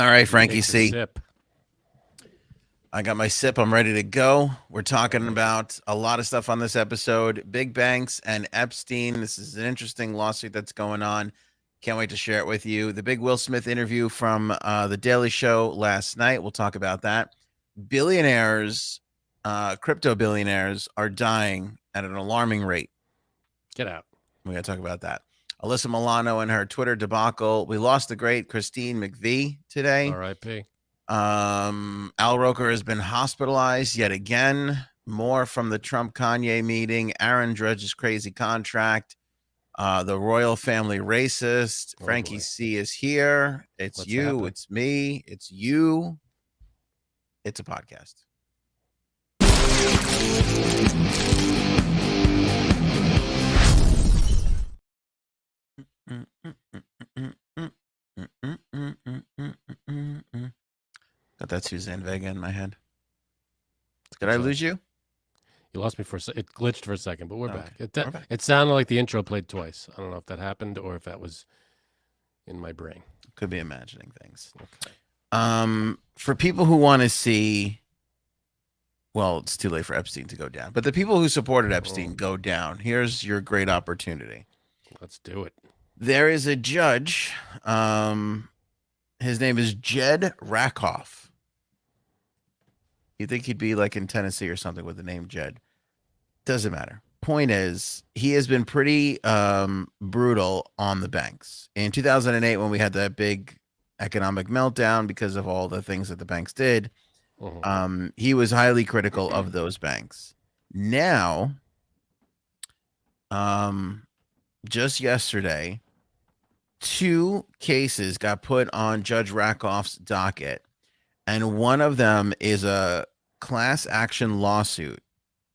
All right, He Frankie takes a C. sip. I got my sip. I'm ready to go. We're talking about a lot of stuff on this episode. Big banks and Epstein. This is an interesting lawsuit that's going on. Can't wait to share it with you. The big Will Smith interview from The Daily Show last night. We'll talk about that. Billionaires, crypto billionaires, are dying at an alarming rate. Get out. We got to talk about that. Alyssa Milano and her Twitter debacle. We lost the great Christine McVie today. R.I.P. Al Roker has been hospitalized yet again. More from the Trump Kanye meeting. Aaron Drudge's crazy contract. The royal family racist. Oh Frankie boy. C is here. It's What's you. happening? It's me. It's you. It's a podcast. Got that Suzanne Vega in my head. Did I lose you? You lost me for a second. It glitched for a second, but we're Okay. back. We're back. It sounded like the intro played twice. I don't know if that happened or if that was in my brain. Could be imagining things. Okay. For people who want to see, well, it's too late for Epstein to go down, but the people who supported Epstein go down. Here's your great opportunity. Let's do it. There is a judge. His name is Jed Rakoff. You'd think he'd be like in Tennessee or something with the name Jed. Doesn't matter. Point is, he has been pretty brutal on the banks. In 2008, when we had that big economic meltdown because of all the things that the banks did, he was highly critical of those banks. Now, just yesterday, 2 cases got put on Judge Rakoff's docket, and one of them is a class action lawsuit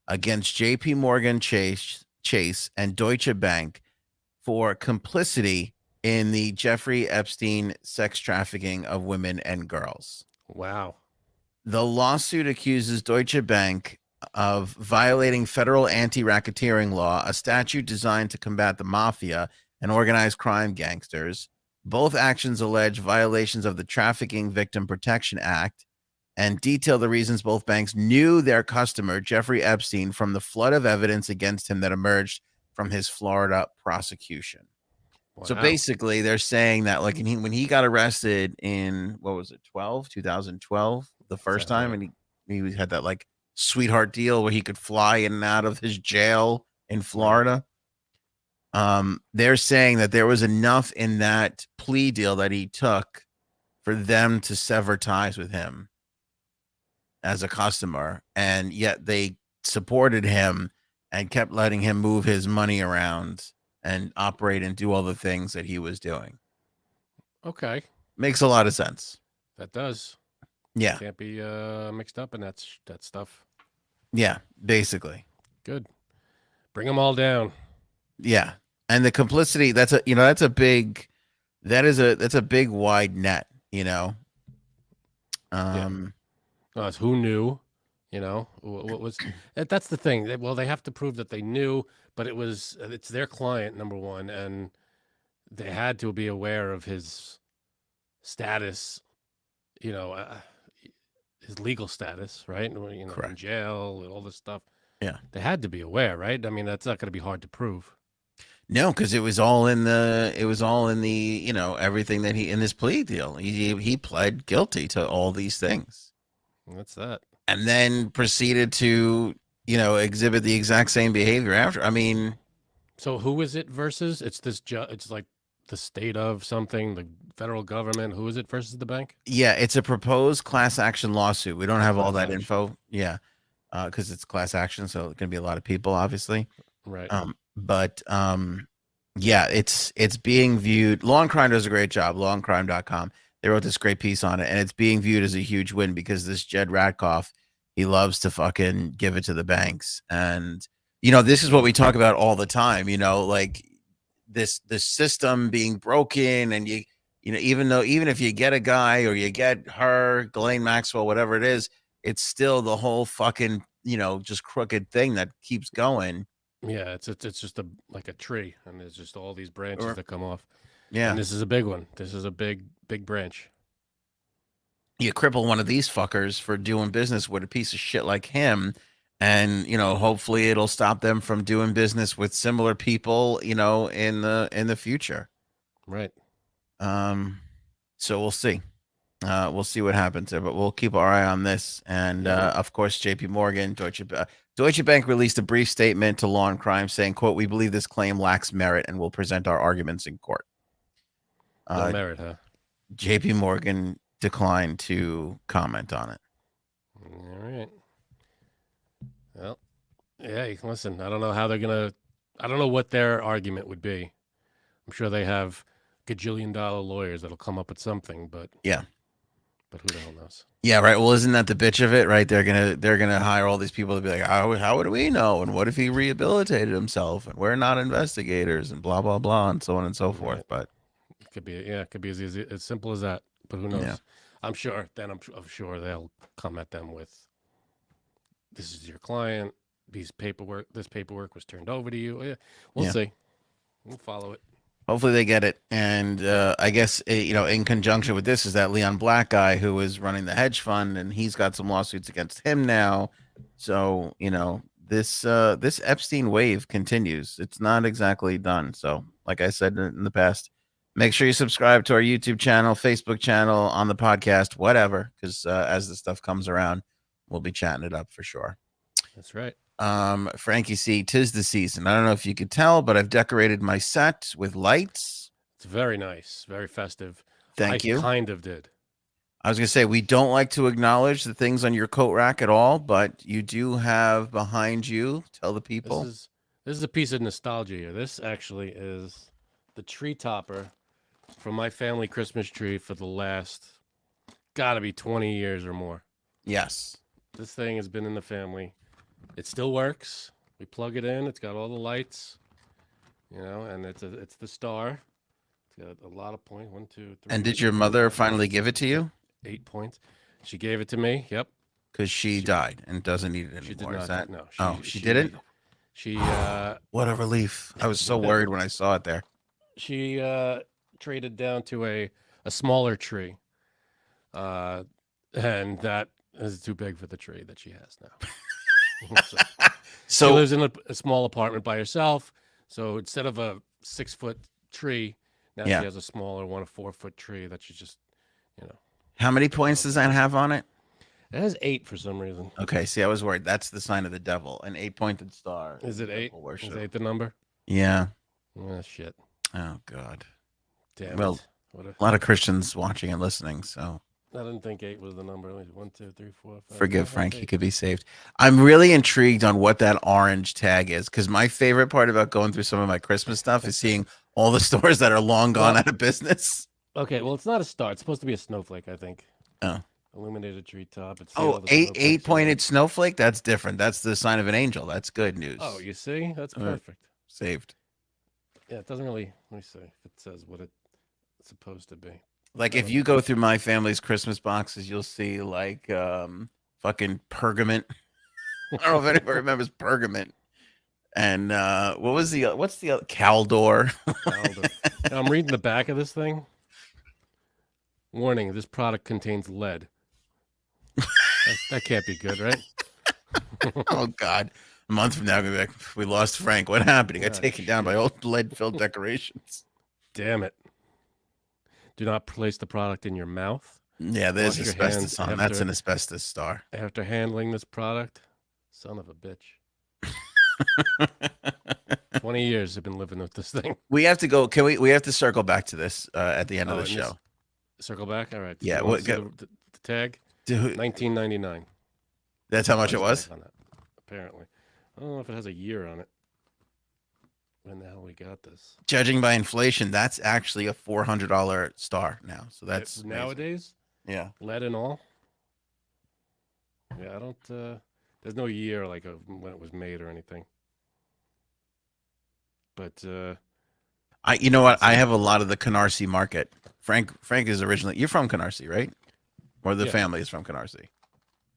against JP Morgan Chase and Deutsche Bank for complicity in the Jeffrey Epstein sex trafficking of women and girls. Wow. The lawsuit accuses Deutsche Bank of violating federal anti-racketeering law, a statute designed to combat the mafia and organized crime gangsters. Both actions allege violations of the Trafficking Victim Protection Act and detail the reasons both banks knew their customer, Jeffrey Epstein, from the flood of evidence against him that emerged from his Florida prosecution. Wow. So basically, they're saying that like when he got arrested in, what was it, 2012, the first time, right. and he had that like sweetheart deal where he could fly in and out of his jail in Florida. They're saying that there was enough in that plea deal that he took for them to sever ties with him as a customer, and yet they supported him and kept letting him move his money around and operate and do all the things that he was doing. Okay. Makes a lot of sense. That does. Yeah. Can't be mixed up in that stuff. Yeah, basically. Good. Bring them all down. Yeah. And the complicity, that's a big wide net, you know. It's who knew, what was that's the thing. Well, they have to prove that they knew, but it's their client, number one, and they had to be aware of his status, his legal status, right? In jail, all this stuff. Yeah. They had to be aware, right? I mean, that's not going to be hard to prove. No, because it was all in the everything that he in this plea deal. He pled guilty to all these things. That's that. And then proceeded to, exhibit the exact same behavior after. I mean, so who is it versus? It's this it's like the state of something, the federal government. Who is it versus the bank? Yeah, it's a proposed class action lawsuit. We don't have all that info. Yeah. Because it's class action, so it's going to be a lot of people, obviously. Right. Yeah, it's being viewed. Law and Crime does a great job. Lawandcrime.com. They wrote this great piece on it, and it's being viewed as a huge win because this Jed Rakoff, he loves to fucking give it to the banks. And, this is what we talk about all the time, like this system being broken, and even if you get a guy or you get her, Ghislaine Maxwell, whatever it is, it's still the whole fucking, just crooked thing that keeps going. Yeah, it's just like a tree, and there's just all these branches that come off. Yeah, and this is a big one. This is a big branch. you cripple one of these fuckers for doing business with a piece of shit like him, and hopefully it'll stop them from doing business with similar people, in the future. Right. So we'll see. We'll see what happens there, but we'll keep our eye on this. And of course, J.P. Morgan, Deutsche Bank released a brief statement to Law and Crime saying, "quote We believe this claim lacks merit and will present our arguments in court." No merit, huh? J.P. Morgan declined to comment on it. All right. Well, yeah. Listen, I don't know how they're gonna. I don't know what their argument would be. I'm sure they have gajillion-dollar lawyers that'll come up with something, but Yeah. But who the hell knows? Yeah, right. Well, isn't that the bitch of it, right? They're gonna hire all these people to be like, how would we know? And what if he rehabilitated himself? And we're not investigators, and blah blah blah, and so on and so forth. But it could be, it could be as simple as that. But who knows? Yeah. I'm sure. Then I'm sure they'll come at them with, "This is your client. This paperwork was turned over to you." We'll see. We'll follow it. Hopefully they get it. And I guess, in conjunction with this is that Leon Black guy who is running the hedge fund, and he's got some lawsuits against him now. So, this Epstein wave continues. It's not exactly done. So, like I said in the past, make sure you subscribe to our YouTube channel, Facebook channel, on the podcast, whatever, because as the stuff comes around, we'll be chatting it up for sure. That's right. Frankie C, 'tis the season. I don't know if you could tell, but I've decorated my set with lights. It's very nice, very festive. Thank you. I kind of did. I was going to say, we don't like to acknowledge the things on your coat rack at all, but you do have behind you, tell the people. This is a piece of nostalgia here. This actually is the tree topper from my family Christmas tree for the last, gotta be 20 years or more. Yes. This thing has been in the family. It still works. We plug it in. It's got all the lights, and it's the star. It's got a lot of points. 1, 2, 3. And did your mother finally give it to you? 8 points. She gave it to me. Yep. Because she died and doesn't need it anymore. She did not. Is that? No. She didn't? She. What a relief. I was so worried when I saw it there. She traded down to a smaller tree. And that is too big for the tree that she has now. So she lives in a small apartment by herself. So instead of a 6-foot tree, now she has a smaller one, a 4-foot tree that she just, How many points does that have on it? It has 8 for some reason. Okay, see, I was worried. That's the sign of the devil. An 8-pointed star. Is it 8? Is 8 the number? Yeah. Oh, shit. Oh, God. Damn well, it. A lot of Christians watching and listening, so. I didn't think 8 was the number. 1, 2, 3, 4, 5. Forgive Frank. He could be saved. I'm really intrigued on what that orange tag is, because my favorite part about going through some of my Christmas stuff is seeing all the stores that are long gone out of business. Okay, well, it's not a star. It's supposed to be a snowflake, I think. Oh. Illuminated treetop. Eight-pointed snowflake? That's different. That's the sign of an angel. That's good news. Oh, you see? That's perfect. Saved. Yeah, it doesn't really, let me see if it says what it's supposed to be. Like, if you go through my family's Christmas boxes, you'll see, like, fucking pergament. I don't know if anybody remembers pergament. And what's the other? Caldor. Now, I'm reading the back of this thing. Warning, this product contains lead. That can't be good, right? Oh, God. A month from now, we'll be like, we lost Frank. What happened? He got taken down by old lead-filled decorations. Damn it. Do not place the product in your mouth. Yeah, there's asbestos on. That's an asbestos star. After handling this product, son of a bitch. 20 years I've been living with this thing. We have to go. We have to circle back to this at the end of the show. Circle back? All right. Yeah. The tag? Dude, 1999. That's how much it was? Apparently. I don't know if it has a year on it. When the hell we got this? Judging by inflation, that's actually a $400 star now. So that's nowadays. Yeah, lead and all. Yeah, I don't. There's no year like when it was made or anything. But you know what? I have a lot of the Canarsie market. Frank is originally. You're from Canarsie, right? Or the family is from Canarsie.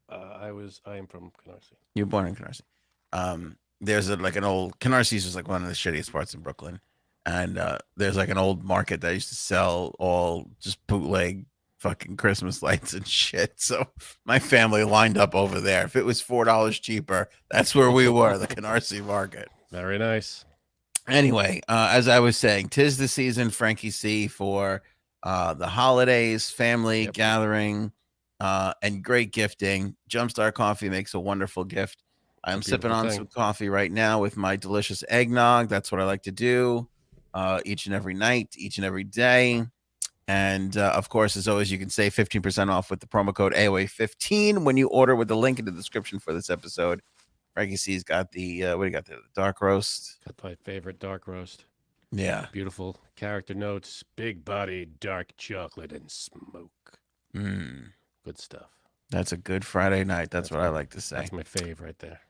I am from Canarsie. You were born in Canarsie. There's an old Canarsie is like one of the shittiest parts in Brooklyn, and there's like an old market that used to sell all just bootleg fucking Christmas lights and shit. So my family lined up over there. If it was $4 cheaper, that's where we were, the Canarsie Market. Very nice. Anyway, as I was saying, 'tis the season, Frankie C, for the holidays, family gathering, and great gifting. Jumpstart Coffee makes a wonderful gift. I'm sipping on some coffee right now with my delicious eggnog. That's what I like to do each and every night, each and every day. And of course, as always, you can save 15% off with the promo code AOA15 when you order with the link in the description for this episode. Frankie C's got the what do you got there? The dark roast. Got my favorite dark roast. Yeah. Beautiful character notes, big body, dark chocolate, and smoke. Good stuff. That's a good Friday night. That's what I like to say. That's my fave right there.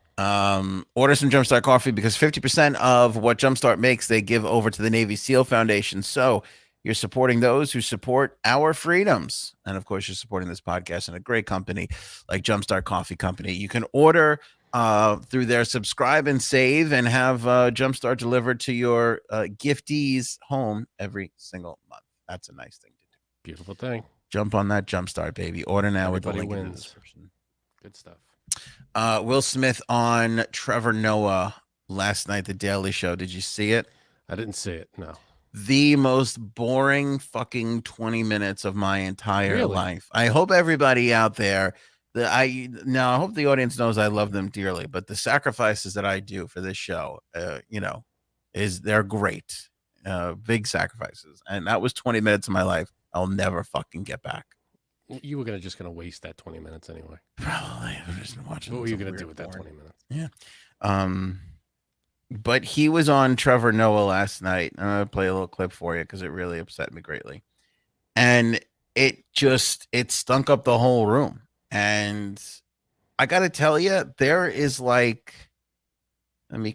Order some Jumpstart coffee because 50% of what Jumpstart makes, they give over to the Navy SEAL Foundation. So you're supporting those who support our freedoms. And of course, you're supporting this podcast and a great company like Jumpstart Coffee Company. You can order through their subscribe and save and have Jumpstart delivered to your giftee's home every single month. That's a nice thing to do. Beautiful thing. Jump on that Jumpstart, baby. Order now. Everybody with the link wins. in the description. Good stuff. Will Smith on Trevor Noah last night, The Daily Show. Did you see it? I didn't see it. No. The most boring fucking 20 minutes of my entire life. I hope everybody out there I hope the audience knows I love them dearly, but the sacrifices that I do for this show, they're great. Big sacrifices. And that was 20 minutes of my life I'll never fucking get back. You were just gonna waste that 20 minutes anyway. Probably. I'm just watching. What were you gonna do with that 20 minutes? Yeah. But he was on Trevor Noah last night. I'm gonna play a little clip for you because it really upset me greatly. And it stunk up the whole room. And I gotta tell you, there is like, this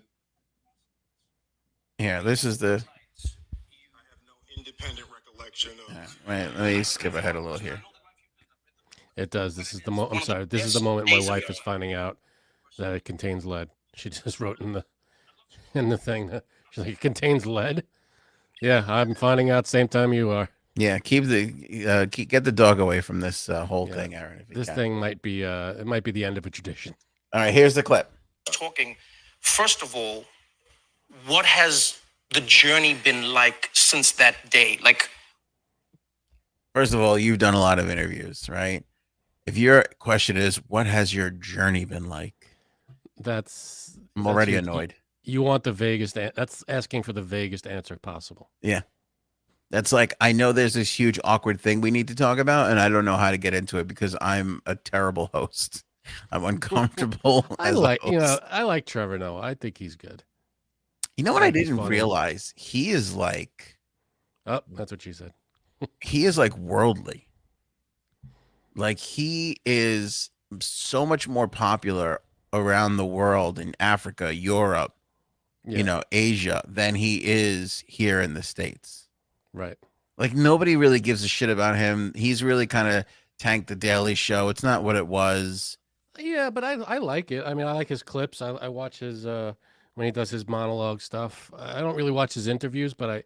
is the. I have no independent recollection of. Wait, let me skip ahead a little here. It does. This is the I'm sorry. This is the moment my wife is finding out that it contains lead. She just wrote in the thing. She's like, it contains lead. Yeah, I'm finding out same time you are. Yeah, get the dog away from this whole thing, Aaron. This thing might be it might be the end of a tradition. All right, here's the clip. Talking, first of all, what has the journey been like since that day? Like, first of all, you've done a lot of interviews, right? If your question is, what has your journey been like? I'm already annoyed. You want the vaguest. That's asking for the vaguest answer possible. Yeah. That's like, I know there's this huge awkward thing we need to talk about, and I don't know how to get into it because I'm a terrible host. I'm uncomfortable. I like Trevor Noah. I think he's good. You know what I didn't realize? He is like. Oh, that's what she said. He is like worldly. Like he is so much more popular around the world in Africa, Europe, Asia than he is here in the States. Right. Like nobody really gives a shit about him. He's really kind of tanked the Daily Show. It's not what it was. Yeah, but I like it. I mean, I like his clips. I watch his when he does his monologue stuff. I don't really watch his interviews, but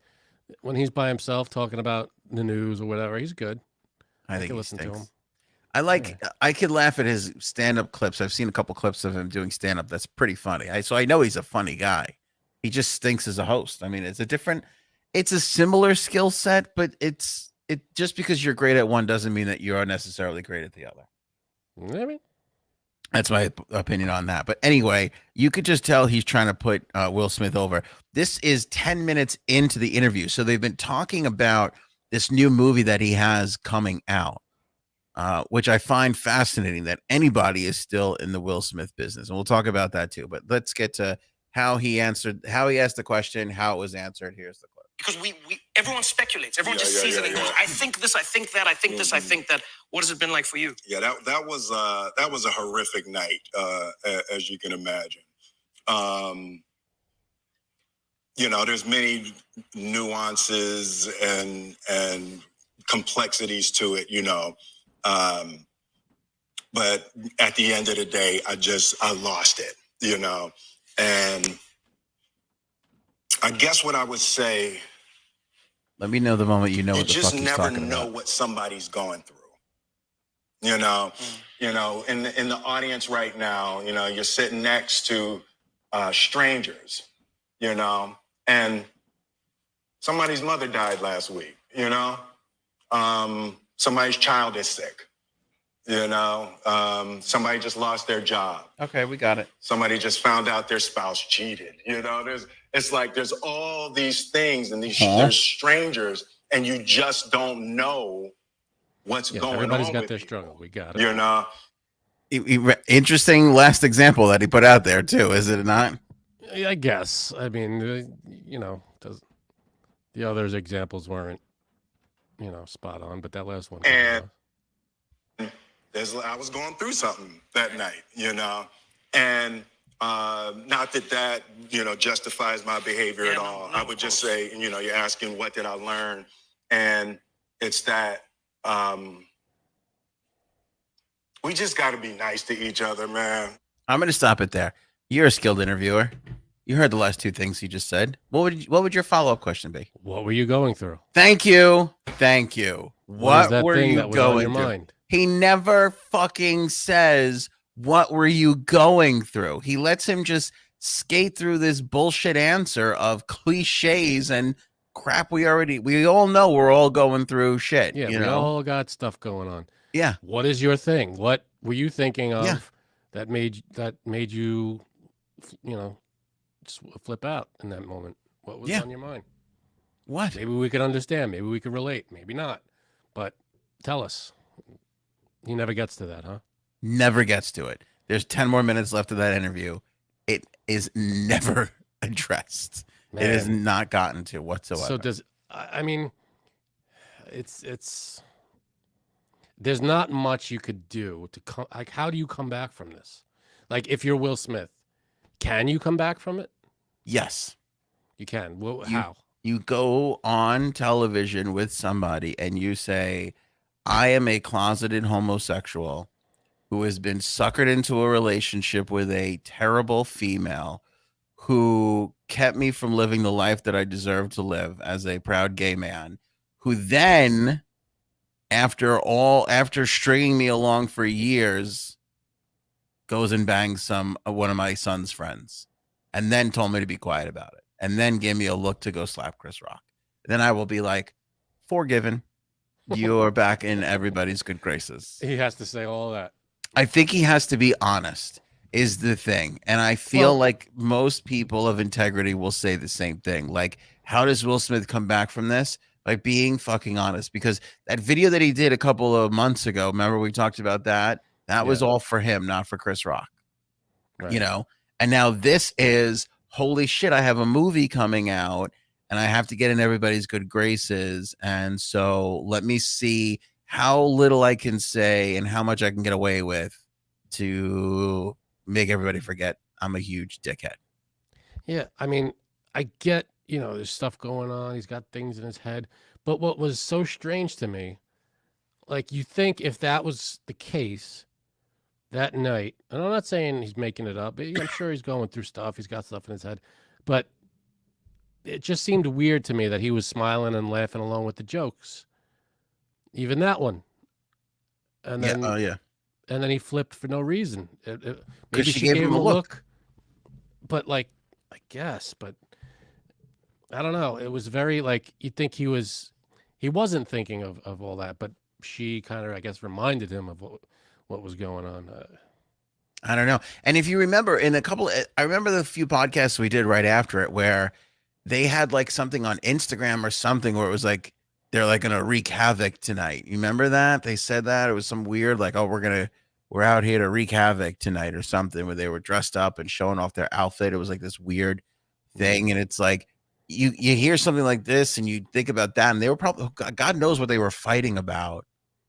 when he's by himself talking about the news or whatever, he's good. I think can he listen stinks. to him. I could laugh at his stand-up clips. I've seen a couple clips of him doing stand-up. That's pretty funny. So I know he's a funny guy. He just stinks as a host. I mean, it's a similar skill set, but just because you're great at one doesn't mean that you are necessarily great at the other. Maybe. That's my opinion on that. But anyway, you could just tell he's trying to put Will Smith over. This is 10 minutes into the interview. So they've been talking about this new movie that he has coming out, which I find fascinating that anybody is still in the Will Smith business. And we'll talk about that too. But let's get to how he asked the question, how it was answered. Here's the clip. Because everyone speculates, everyone just sees it and goes, I think this, I think that, I think this, I think that. What has it been like for you? Yeah, that was a horrific night, as you can imagine. There's many nuances and complexities to it, but at the end of the day, I lost it, and I guess what I would say. Let me know the moment you know what the fuck he's talking about. You just never know what somebody's going through. You know, in the audience right now, you're sitting next to strangers, and somebody's mother died last week. Somebody's child is sick. Somebody just lost their job. Okay, we got it. Somebody just found out their spouse cheated. There's all these things, and there's strangers, and you just don't know what's going on. Everybody's got with their people, struggle. We got it. Interesting last example that he put out there too, is it not? I guess. I mean, the others examples weren't, spot on, but that last one. And I was going through something that night, and not that justifies my behavior at all. I would just say, you're asking what did I learn, and it's that we just got to be nice to each other, man. I'm going to stop it there. You're a skilled interviewer. You heard the last two things he just said. What would your follow-up question be? What were you going through? Thank you. What that were thing you that was going on your through? mind? He never fucking says, what were you going through? He lets him just skate through this bullshit answer of cliches and crap we all know we're all going through shit. Yeah, we all got stuff going on. Yeah. What is your thing? What were you thinking of Yeah. that made you, flip out in that moment? What was on your mind? What? Maybe we could understand. Maybe we could relate. Maybe not. But tell us. He never gets to that, huh? Never gets to it. There's 10 more minutes left of that interview. It is never addressed. Man. It has not gotten to whatsoever. So there's not much you could do to how do you come back from this? Like, if you're Will Smith, can you come back from it? Yes. You can. Well, how? You go on television with somebody and you say, I am a closeted homosexual who has been suckered into a relationship with a terrible female who kept me from living the life that I deserve to live as a proud gay man, who then, after stringing me along for years, goes and bangs one of my son's friends, and then told me to be quiet about it, and then gave me a look to go slap Chris Rock. Then I will be like, forgiven. You're back in everybody's good graces. He has to say all that. I think he has to be honest, is the thing. And I feel like most people of integrity will say the same thing. Like, how does Will Smith come back from this? By being fucking honest. Because that video that he did a couple of months ago, remember we talked about that? That was all for him, not for Chris Rock. Right. And now this is, holy shit, I have a movie coming out and I have to get in everybody's good graces. And so let me see how little I can say and how much I can get away with to make everybody forget I'm a huge dickhead. Yeah, I mean, I get, there's stuff going on. He's got things in his head. But what was so strange to me, like, you think if that was the case that night, and I'm not saying he's making it up, I'm sure he's going through stuff. He's got stuff in his head. But it just seemed weird to me that he was smiling and laughing along with the jokes. Even that one. And then, and then he flipped for no reason. Maybe she gave him a look. But, like, I guess, but I don't know. It was very, like, you'd think he wasn't thinking of all that, but she kind of, I guess, reminded him of what was going on. I don't know. And if you remember, I remember the few podcasts we did right after it where they had like something on Instagram or something where it was like, they're like going to wreak havoc tonight. You remember that? They said that. It was some weird, like, oh, we're out here to wreak havoc tonight or something, where they were dressed up and showing off their outfit. It was like this weird thing. And it's like, you hear something like this and you think about that. And they were probably, God knows what they were fighting about.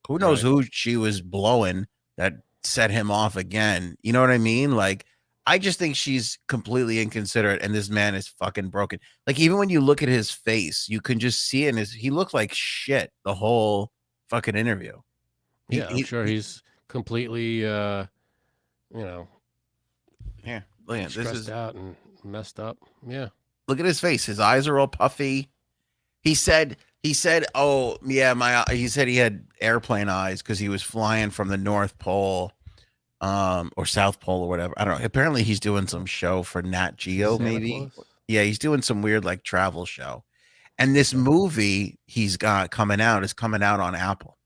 Who knows who she was blowing that set him off again. You know what I mean? Like, I just think she's completely inconsiderate and this man is fucking broken. Like, even when you look at his face, you can just see he looked like shit the whole fucking interview. Yeah, I'm sure he's completely, yeah, stressed out and messed up. Yeah. Look at his face. His eyes are all puffy. He said He said, "Oh yeah, he said he had airplane eyes because he was flying from the North Pole, or South Pole or whatever. I don't know. Apparently, he's doing some show for Nat Geo, Santa maybe. Claus? Yeah, he's doing some weird like travel show. And this movie he's got coming out is coming out on Apple,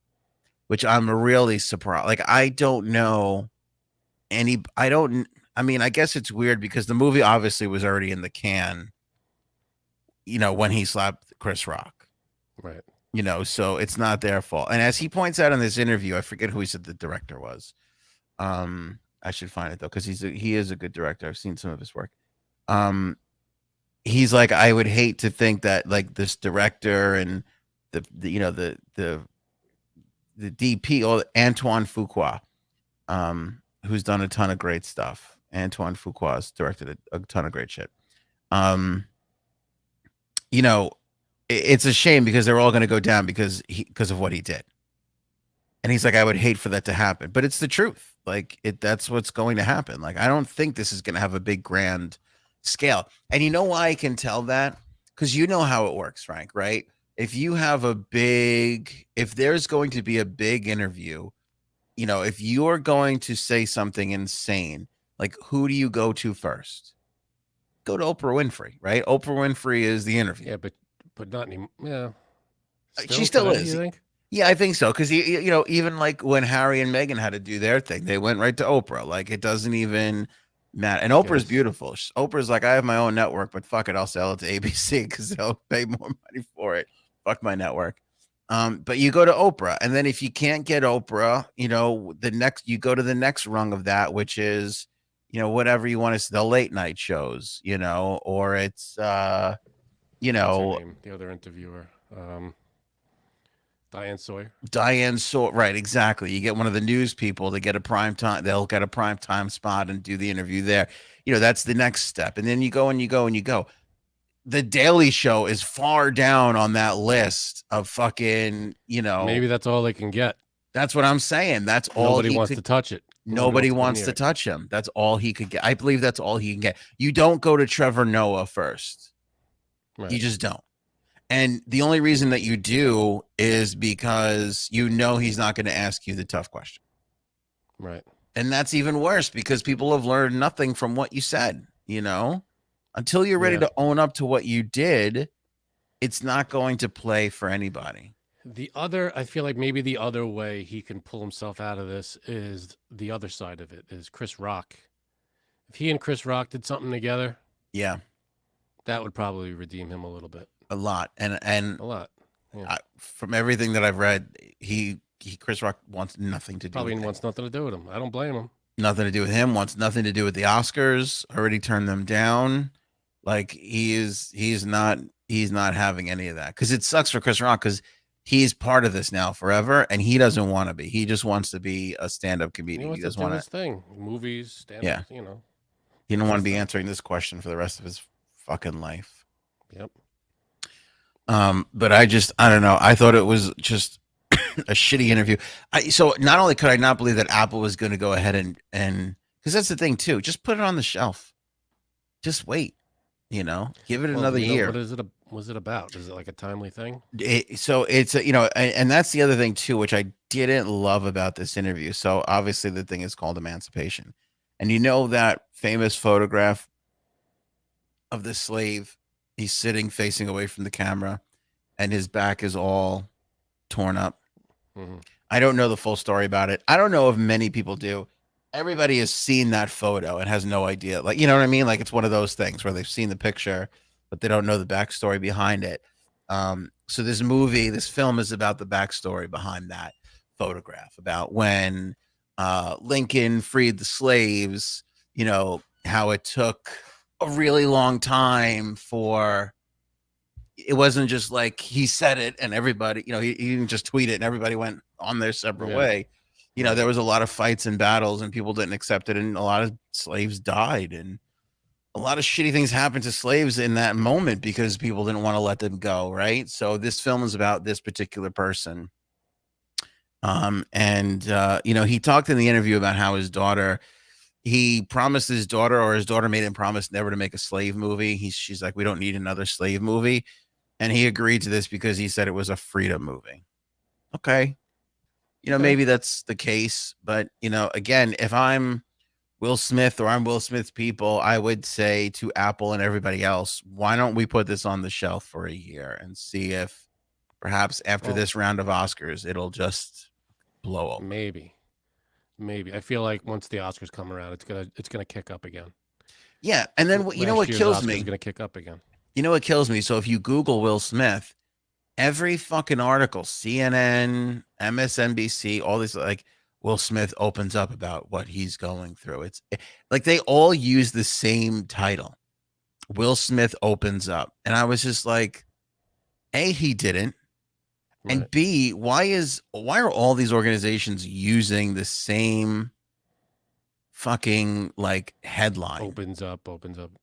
which I'm really surprised. Like, I don't know any. I don't. I mean, I guess it's weird because the movie obviously was already in the can. When he slapped Chris Rock. Right. So it's not their fault. And as he points out in this interview, I forget who he said the director was. I should find it though, because he is a good director. I've seen some of his work. He's like, I would hate to think that like this director and the DP, or Antoine Fuqua, who's done a ton of great stuff. Antoine Fuqua's directed a ton of great shit. It's a shame because they're all going to go down because of what he did. And he's like, I would hate for that to happen, but it's the truth. Like that's what's going to happen. Like, I don't think this is going to have a big grand scale. And you know why I can tell that? Because you know how it works, Frank, right? If there's going to be a big interview, if you're going to say something insane, like who do you go to first? Go to Oprah Winfrey, right? Oprah Winfrey is the interview. Yeah, but not anymore. Yeah. She still today, is. You think? Yeah, I think so. Because even like when Harry and Meghan had to do their thing, they went right to Oprah. Like it doesn't even matter. And Oprah's beautiful. Oprah's like, I have my own network, but fuck it, I'll sell it to ABC because they'll pay more money for it. Fuck my network. But you go to Oprah, and then if you can't get Oprah, you go to the next rung of that, which is, whatever you want to, the late night shows, or it's, What's her name? The other interviewer. Diane Sawyer. Right, exactly. You get one of the news people to get a prime time. They'll get a prime time spot and do the interview there. That's the next step. And then you go and you go and you go. The Daily Show is far down on that list of fucking, Maybe that's all they can get. That's what I'm saying. That's all. Nobody wants to touch it. Nobody wants to touch him. That's all he could get. I believe that's all he can get. You don't go to Trevor Noah first. Right. You just don't. And the only reason that you do is because he's not going to ask you the tough question. Right. And that's even worse because people have learned nothing from what you said, Until you're ready to own up to what you did, it's not going to play for anybody. I feel like maybe the other way he can pull himself out of this is the other side of it, is Chris Rock. If he and Chris Rock did something together, yeah, that would probably redeem him a little bit. A lot. And a lot. Yeah. From everything that I've read, Chris Rock wants nothing to do probably with wants nothing to do with him. I don't blame him. Nothing to do with him, wants nothing to do with the Oscars, already turned them down. Like he's not having any of that. Because it sucks for Chris Rock because he's part of this now forever, and he doesn't want to be. He just wants to be a stand-up comedian. He doesn't want his thing. Movies, stand-up, He don't want to be answering this question for the rest of his fucking life. Yep. But I don't know. I thought it was just a shitty interview. So not only could I not believe that Apple was going to go ahead and because that's the thing too, just put it on the shelf. Just wait, give it another year. What was it about? Is it like a timely thing? So it's, and that's the other thing too, which I didn't love about this interview. So obviously the thing is called emancipation. And that famous photograph of the slave, he's sitting facing away from the camera and his back is all torn up. Mm-hmm. I don't know the full story about it. I don't know if many people do. Everybody has seen that photo and has no idea. Like, you know what I mean? Like it's one of those things where they've seen the picture, but they don't know the backstory behind it. So this film is about the backstory behind that photograph, about when Lincoln freed the slaves, how it took a really long time for, it wasn't just like he said it and everybody, he didn't just tweet it and everybody went on their separate way. There was a lot of fights and battles and people didn't accept it. And a lot of slaves died and a lot of shitty things happened to slaves in that moment because people didn't want to let them go. Right. So this film is about this particular person. He talked in the interview about how he promised his daughter, or his daughter made him promise never to make a slave movie. She's like, we don't need another slave movie. and he agreed to this because he said it was a freedom movie. Okay. Okay. Maybe that's the case, but again, if I'm Will Smith or I'm Will Smith's people, I would say to Apple and everybody else, why don't we put this on the shelf for a year and see if perhaps after this round of Oscars, it'll just blow over. Maybe. I feel like once the Oscars come around, it's gonna kick up again. Yeah, and then what kills me? Is gonna kick up again. You know what kills me? So if you Google Will Smith, every fucking article, CNN, MSNBC, all this, like, Will Smith opens up about what he's going through. It's like they all use the same title. Will Smith opens up. And I was just like, A, he didn't. Right. And B, why are all these organizations using the same fucking like headline? Opens up.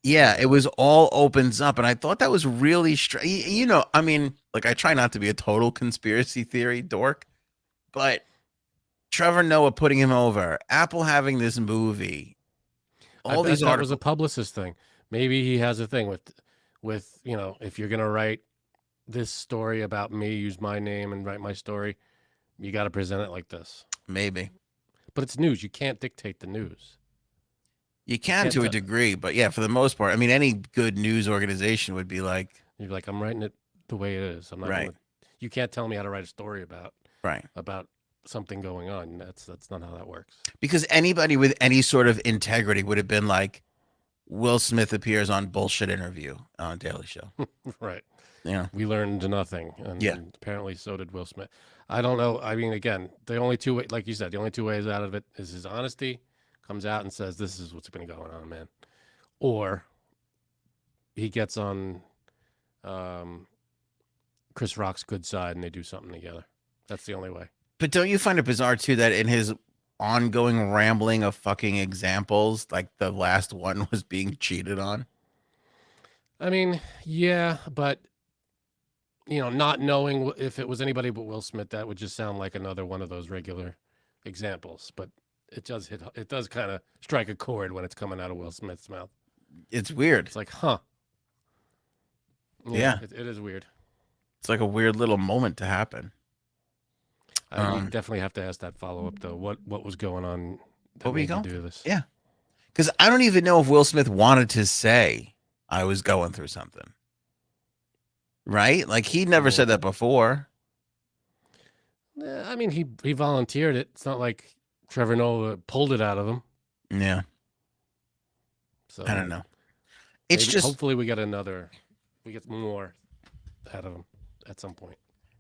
Yeah, it was all opens up. And I thought that was really strange. I mean, like, I try not to be a total conspiracy theory dork, but Trevor Noah putting him over, Apple having this movie, all these that was a publicist thing. Maybe he has a thing with if you're gonna write this story about me, use my name and write my story, you got to present it like this. Maybe. But it's news. You can't dictate the news. You can to a degree, but yeah, for the most part, I mean, any good news organization would be like, you're like, I'm writing it the way it is. I'm not right. You can't tell me how to write a story about something going on. That's not how that works. Because anybody with any sort of integrity would have been like, Will Smith appears on bullshit interview on Daily Show. Right. Yeah. We learned nothing. And apparently so did Will Smith. I don't know. I mean, again, the only two ways, like you said, the only two ways out of it is his honesty, comes out and says, this is what's been going on, man. Or he gets on Chris Rock's good side and they do something together. That's the only way. But don't you find it bizarre, too, that in his ongoing rambling of fucking examples, like the last one was being cheated on? I mean, yeah, but not knowing if it was anybody but Will Smith, that would just sound like another one of those regular examples. But it does kind of strike a chord when it's coming out of Will Smith's mouth. It's weird. It's like, huh? Yeah. It is weird. It's like a weird little moment to happen. You definitely have to ask that follow up though. What was going on? What were you going to do this? Yeah, because I don't even know if Will Smith wanted to say I was going through something. Right? Like, he never said that before. I mean, he volunteered it. It's not like Trevor Noah pulled it out of him. Yeah. So I don't know. It's just, hopefully we get more out of him at some point.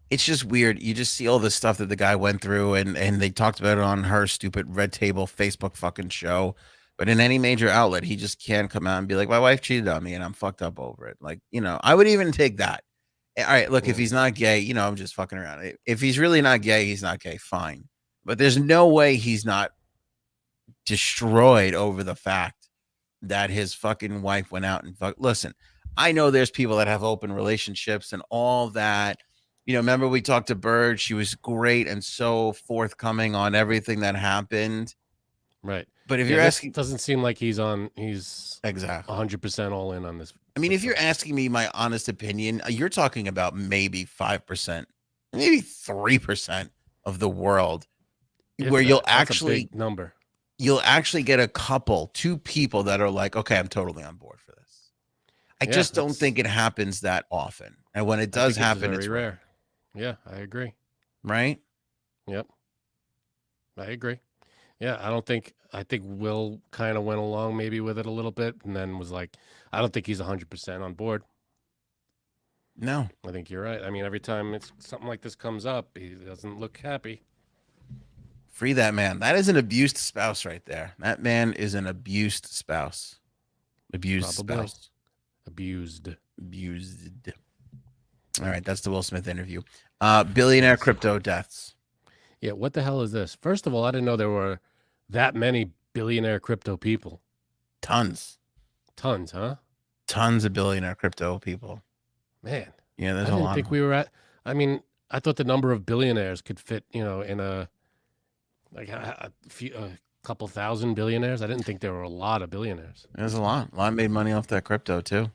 It's just weird. You just see all the stuff that the guy went through, and they talked about it on her stupid Red Table Facebook fucking show. But in any major outlet, he just can't come out and be like, my wife cheated on me and I'm fucked up over it. Like, I would even take that. All right, look, if he's not gay, I'm just fucking around. If he's really not gay, he's not gay, fine. But there's no way he's not destroyed over the fact that his fucking wife went out and listen, I know there's people that have open relationships and all that. Remember we talked to Bird? She was great and so forthcoming on everything that happened. Right. But if you're asking, it doesn't seem like he's exactly 100% all in on this. I mean, if you're asking me my honest opinion, you're talking about maybe 5%, maybe 3% of the world where you'll actually, that's a big number. You'll actually get two people that are like, okay, I'm totally on board for this. I just don't think it happens that often. And when it does happen, it's very rare. Yeah, I agree. Right? Yep. I agree. Yeah, I think Will kind of went along maybe with it a little bit and then was like, I don't think he's 100% on board. No. I think you're right. I mean, every time something like this comes up, he doesn't look happy. Free that man. That is an abused spouse right there. That man is an abused spouse. Abused Probably. spouse. Abused. All right, that's the Will Smith interview. Billionaire crypto deaths. Yeah, what the hell is this? First of all, I didn't know there were that many billionaire crypto people. Tons, huh? Tons of billionaire crypto people. Man. Yeah, there's a lot. I didn't think we were at. I mean, I thought the number of billionaires could fit, in a couple thousand billionaires. I didn't think there were a lot of billionaires. There's a lot. A lot made money off that crypto too.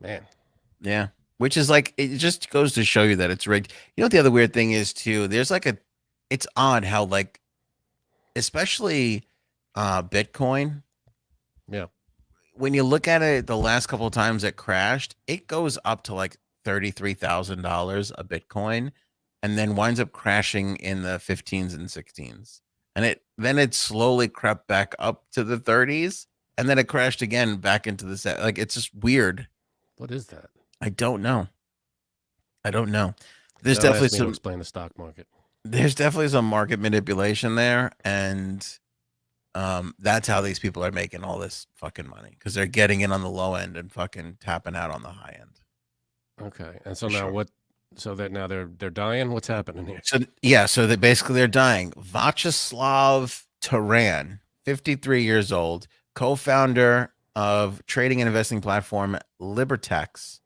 Man. Yeah. which is like it just goes to show you that it's rigged. You know what the other weird thing is too? There's like it's odd how like especially Bitcoin. Yeah. When you look at it, the last couple of times it crashed, it goes up to like $33,000 a Bitcoin, and then winds up crashing in the 15s and 16s, and it slowly crept back up to the 30s, and then it crashed again back into the set. Like it's just weird. What is that? I don't know. There's Don't definitely ask me to some. explain the stock market. There's definitely some market manipulation there, and that's how these people are making all this fucking money because they're getting in on the low end and fucking tapping out on the high end. Okay, and so For now sure. what? So that now they're dying. What's happening here? So yeah, so they basically they're dying. Vyacheslav Taran, 53 years old, co-founder of trading and investing platform Libertex,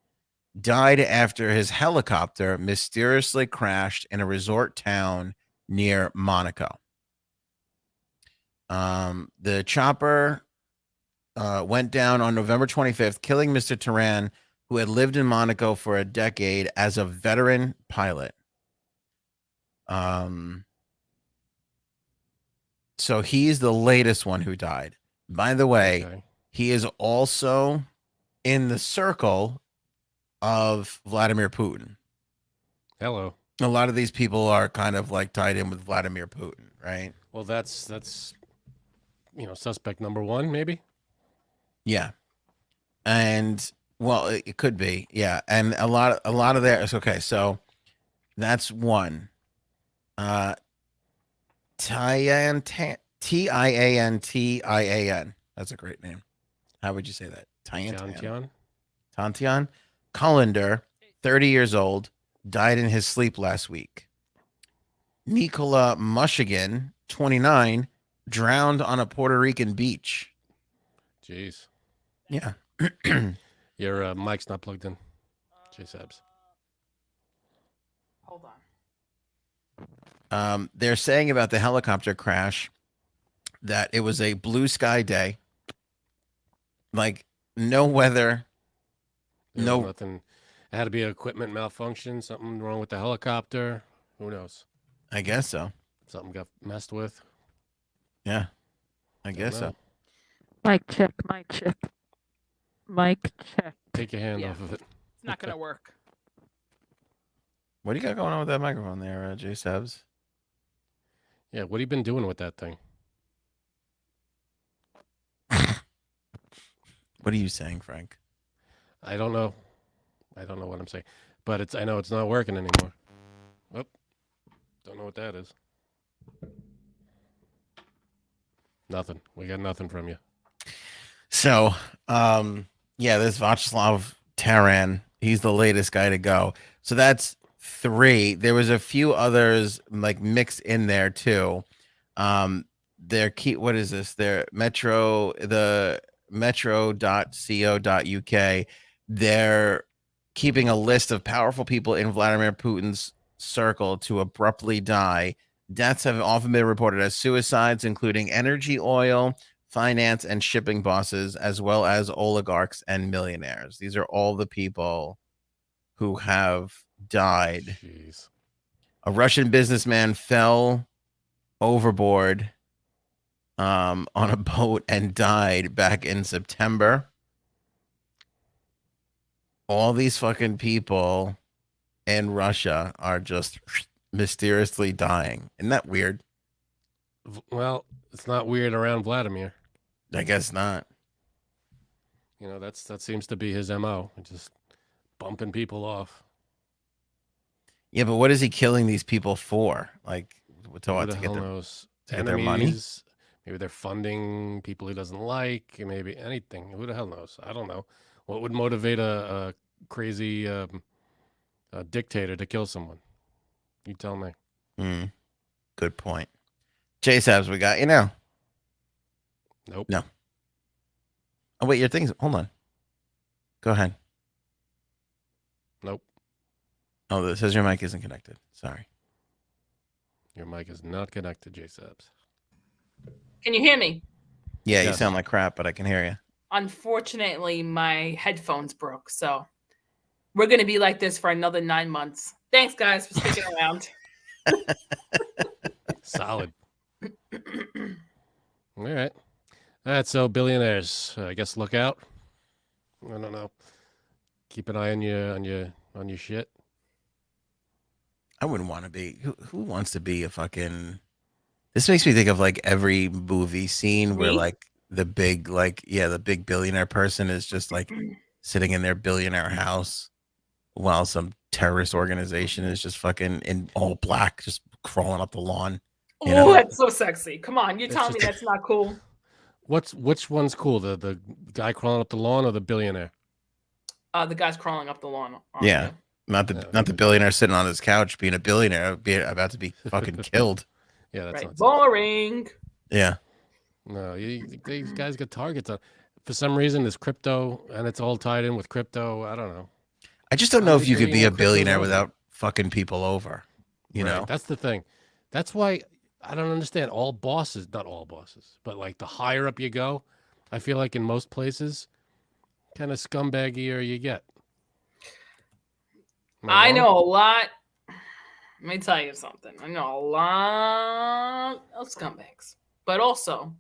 died after his helicopter mysteriously crashed in a resort town near Monaco. The chopper went down on November 25th, killing Mr. Taran, who had lived in Monaco for a decade as a veteran pilot. So he's the latest one who died. By the way, Okay. he is also in the circle of Vladimir Putin. Hello. A lot of these people are kind of like tied in with Vladimir Putin, right? Well, that's suspect number one, maybe. Yeah. And well, it could be. Yeah. And a lot of theirs. Okay, so that's one. Tiantian. Tiantian. That's a great name. How would you say that? Tian. Tantian Collender, 30 years old, died in his sleep last week. Nikola Mushigan, 29, drowned on a Puerto Rican beach. Jeez. Yeah. Your mic's not plugged in. J-Sabs. Hold on. They're saying about the helicopter crash that it was a blue sky day, like no weather, There was no. nothing. It had to be an equipment malfunction. Something wrong with the helicopter. Who knows? I guess so. Something got messed with. Yeah, I Don't guess so. know. Mic check. Mic check. Mic check. Take your hand Yeah. off of it. It's not gonna work. What do you got going on with that microphone there, J Sabs? Yeah, what have you been doing with that thing? What are you saying, Frank? I don't know. I don't know what I'm saying, but I know it's not working anymore. Oh, don't know what that is. Nothing. We got nothing from you. So, yeah, this Vyacheslav Taran, he's the latest guy to go. So that's 3. There was a few others like mixed in there too. Their key, what is this? Their the metro.co.uk. They're keeping a list of powerful people in Vladimir Putin's circle to abruptly die. Deaths have often been reported as suicides, including energy, oil, finance, and shipping bosses, as well as oligarchs and millionaires. These are all the people who have died. Jeez. A Russian businessman fell overboard on a boat and died back in September. All these fucking people in Russia are just mysteriously dying. Isn't that weird? Well, it's not weird around Vladimir. I guess not. You know, that seems to be his MO. Just bumping people off. Yeah, but what is he killing these people for? Like, to Who what? the To hell get knows? their money? Enemies. Maybe they're funding people he doesn't like. Maybe anything. Who the hell knows? I don't know. What would motivate a crazy a dictator to kill someone? You tell me. Good point. J-Sabs, we got you now. Nope. No. Oh, wait, your thing's... Hold on. Go ahead. Nope. Oh, it says your mic isn't connected. Sorry. Your mic is not connected, J-Sabs. Can you hear me? Yeah, you Yes. sound like crap, but I can hear you. Unfortunately, my headphones broke, so We're going to be like this for another 9 months. Thanks, guys, for sticking around. Solid. All right. So billionaires, I guess look out. I don't know. Keep an eye on your shit. I wouldn't want to be. Who wants to be a fucking? This makes me think of like every movie scene where Me? like the big billionaire person is just like sitting in their billionaire house while some terrorist organization is just fucking in all black, just crawling up the lawn. You know? Oh, that's so sexy. Come on, you're It's telling me just- that's not cool? Which one's cool? The guy crawling up the lawn or the billionaire? The guy's crawling up the lawn. Yeah. Not the billionaire sitting on his couch being a billionaire, about to be fucking killed. Yeah, that's Right. not Boring. Yeah. No, these guys got targets on. For some reason, there's crypto, and it's all tied in with crypto. I don't know. I just don't know if you could be a Crypto's billionaire awesome. without fucking people over. You Right, know? that's the thing. That's why I don't understand all bosses, not all bosses, but like the higher up you go, I feel like in most places, kind of scumbaggier you get. Am I wrong? know a lot. Let me tell you something. I know a lot of scumbags, but also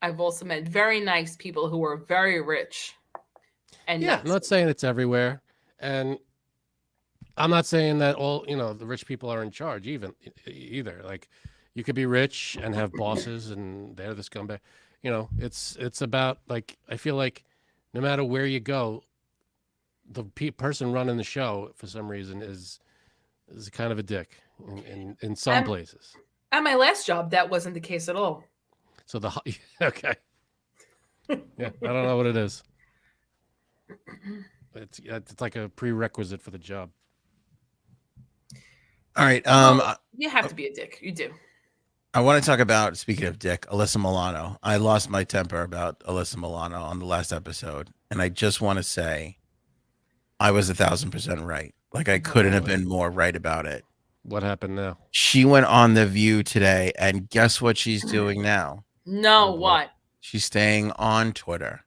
I've also met very nice people who are very rich. And Yeah, I'm not saying it's everywhere, and I'm not saying that all the rich people are in charge either. Like, you could be rich and have bosses, and they're the scumbag. It's about like I feel like no matter where you go, the person running the show for some reason is kind of a dick in some places. At my last job, that wasn't the case at all. So okay, yeah, I don't know what it is. It's like a prerequisite for the job. All right. You have to be a dick. You do. I want to talk about, speaking of dick, Alyssa Milano. I lost my temper about Alyssa Milano on the last episode, and I just want to say I was 1,000% right. Like, I couldn't have been more right about it. What happened now? She went on The View today, and guess what she's doing now? No, Oh, boy. what? She's staying on Twitter.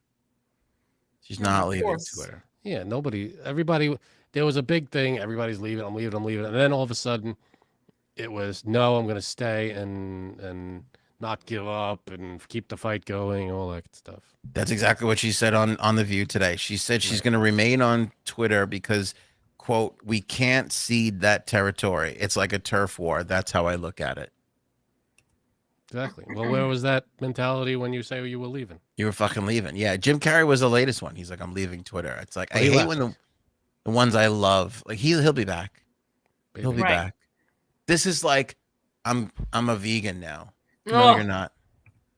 She's not Of leaving course. Twitter. Yeah, everybody, there was a big thing. Everybody's leaving. I'm leaving. And then all of a sudden it was, no, I'm going to stay and not give up and keep the fight going, all that stuff. That's exactly what she said on The View today. She said she's going to remain on Twitter because, quote, we can't cede that territory. It's like a turf war. That's how I look at it. Exactly. Well, where was that mentality when you say you were leaving? You were fucking leaving. Yeah, Jim Carrey was the latest one. He's like, I'm leaving Twitter. It's like, But I he hate left. when the ones I love, like he'll be back. He'll be Right. back. This is like, I'm a vegan now. No, Oh, you're not.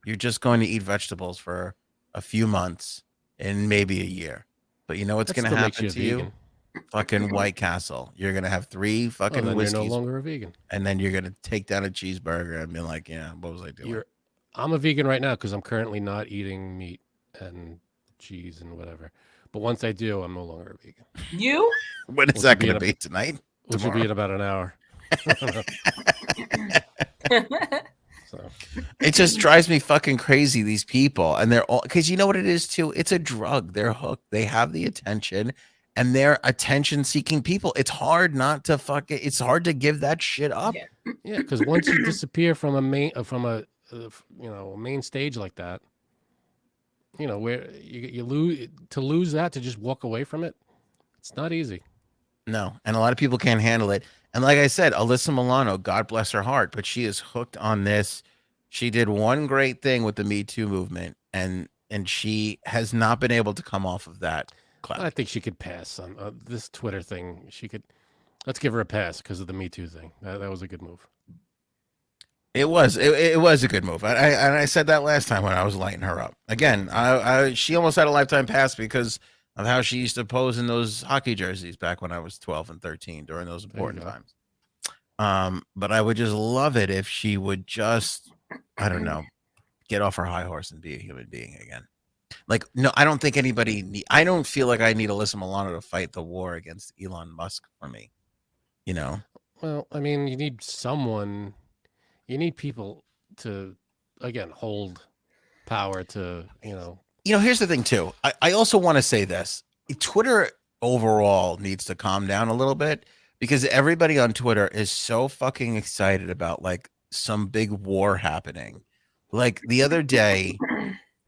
You're just going to eat vegetables for a few months and maybe a year. But you know what's That going to still makes happen you a to you? vegan. Fucking White Castle. You're going to have 3 Oh, fucking then whiskeys. you're no longer a vegan. And then you're going to take down a cheeseburger and be like, yeah, what was I doing? I'm a vegan right now because I'm currently not eating meat and cheese and whatever. But once I do, I'm no longer a vegan. you? When is Which that will be going in to a- be tonight? Which will be in about an hour. So It just drives me fucking crazy, these people. And they're all, because you know what it is too? It's a drug. They're hooked. They have the attention and they're attention seeking people. It's hard not to it's hard to give that shit up. Yeah. yeah, because once you disappear from a main main stage like that, where you lose that, to just walk away from it, it's not easy. No. And a lot of people can't handle it. And like I said, Alyssa Milano, God bless her heart, but she is hooked on this. She did one great thing with the Me Too movement, and she has not been able to come off of that cloud. I think she could pass on this Twitter thing. Let's give her a pass because of the Me Too thing. That was a good move. It was a good move. I said that last time when I was lighting her up. Again, she almost had a lifetime pass because of how she used to pose in those hockey jerseys back when I was 12 and 13 during those important times. But I would just love it if she would just, I don't know, get off her high horse and be a human being again. Like, no, I don't think I don't feel like I need Alyssa Milano to fight the war against Elon Musk for me. Well, I mean, you need someone. You need people to, again, hold power to, Here's the thing too. I also want to say this. Twitter overall needs to calm down a little bit, because everybody on Twitter is so fucking excited about like some big war happening. Like the other day,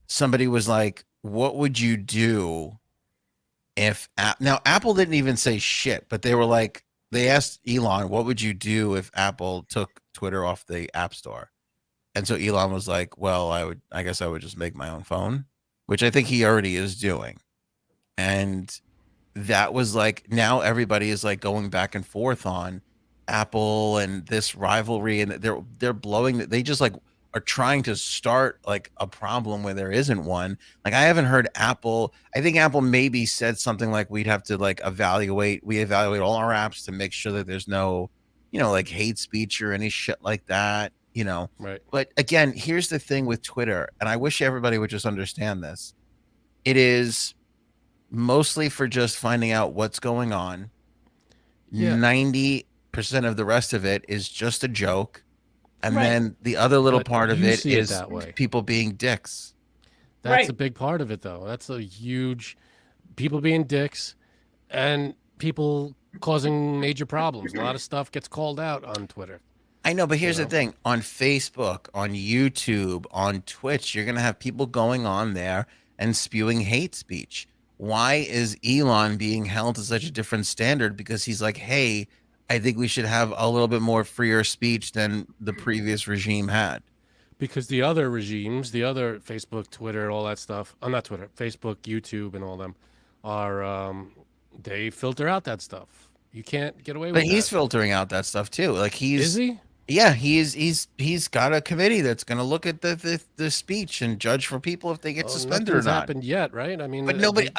somebody was like, "What would you do if now Apple didn't even say shit, but they were like, they asked Elon, what would you do if Apple took Twitter off the App Store?" And so Elon was like, well, I guess I would just make my own phone, which I think he already is doing. And that was like, now everybody is like going back and forth on Apple and this rivalry, and they're blowing, they just like are trying to start like a problem where there isn't one. Like I haven't heard Apple. I think Apple maybe said something like we'd have to like we evaluate all our apps to make sure that there's no, like hate speech or any shit like that, Right. But again, here's the thing with Twitter, and I wish everybody would just understand this. It is mostly for just finding out what's going on. Yeah. 90% of the rest of it is just a joke. And Right. then the other little But part of you it see it is that way. people being dicks. That's Right. a big part of it, though. That's a huge people being dicks and people causing major problems. A lot of stuff gets called out on Twitter. I know, but here's You the know? thing. On Facebook, on YouTube, on Twitch, you're going to have people going on there and spewing hate speech. Why is Elon being held to such a different standard? Because he's like, hey, I think we should have a little bit more freer speech than the previous regime had. Because the other regimes, the other Facebook, Twitter, all that stuff, not Twitter, Facebook, YouTube, and all them are, they filter out that stuff. You can't get away with But he's that. filtering out that stuff too. Like Is he? yeah, he's got a committee that's going to look at the speech and judge for people if they get suspended or Nothing's not. happened yet, right? I mean, But nobody,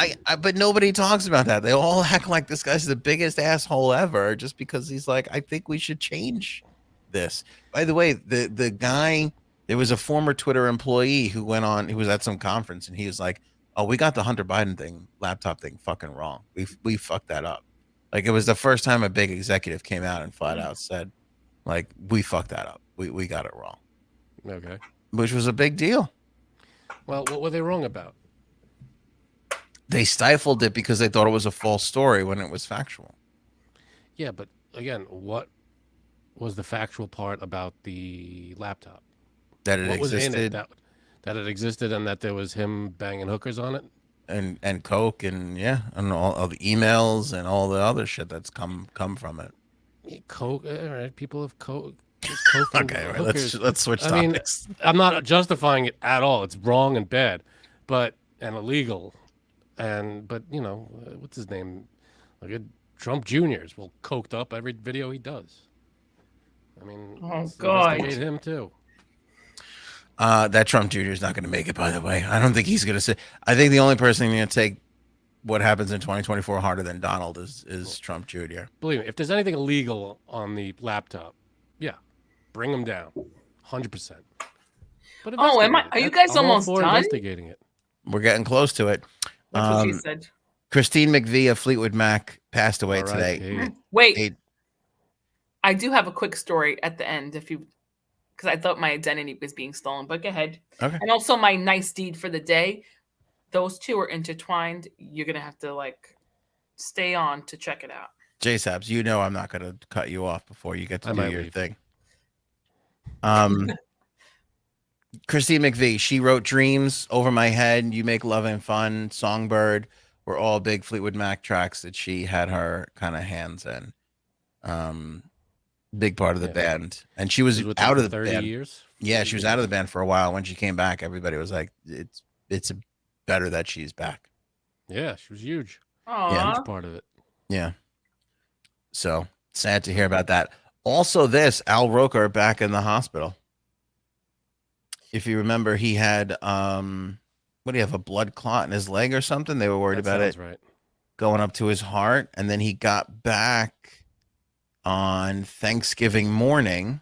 but nobody talks about that. They all act like this guy's the biggest asshole ever, just because he's like, I think we should change this. By the way, the guy, there was a former Twitter employee who went on, who was at some conference, and he was like, "Oh, we got the Hunter Biden laptop thing, fucking wrong. We fucked that up." Like it was the first time a big executive came out and flat out said, like, we fucked that up. We got it wrong. Okay. Which was a big deal. Well, what were they wrong about? They stifled it because they thought it was a false story when it was factual. Yeah, but again, what was the factual part about the laptop? That it What was in it existed that it existed and that there was him banging hookers on it? and coke and and all the emails and all the other shit that's come from it. Yeah, coke, all right, people have coke. Coke and Okay, right, hookers. let's switch I mean, topics. I'm not justifying it at all. It's wrong and bad, but and illegal, but what's his name? Look at Trump Jr.'s well coked up every video he does. I mean, Oh, let's God. investigate him too. That Trump Jr. is not going to make it, by the way. I don't think he's going to say. I think the only person going to take what happens in 2024 harder than Donald is Trump Jr. Believe me, if there's anything illegal on the laptop, yeah, bring him down, 100%. But Oh, investigate are you it. guys I'm all almost for done? investigating it. We're getting close to it. That's what she said. Christine McVie of Fleetwood Mac passed away today. R.I.P. Wait, Hey, I do have a quick story at the end because I thought my identity was being stolen, but go ahead. Okay. And also my nice deed for the day. Those two are intertwined. You're going to have to stay on to check it out. J-Sabs, I'm not going to cut you off before you get to I do might your leave. thing. Christine McVie, she wrote Dreams, Over My Head, You Make Love and Fun, Songbird were all big Fleetwood Mac tracks that she had her kind of hands in. Big part of the band. And she was with them out for of the 30 band. years. Yeah, she was out of the band for a while. When she came back, everybody was like, it's better that she's back. Yeah, she was huge. Aww. Huge part of it. Yeah. So sad to hear about that. Also, Al Roker back in the hospital. If you remember, he had what do you have, a blood clot in his leg or something? They were worried about it Right. going up to his heart, and then he got back on Thanksgiving morning.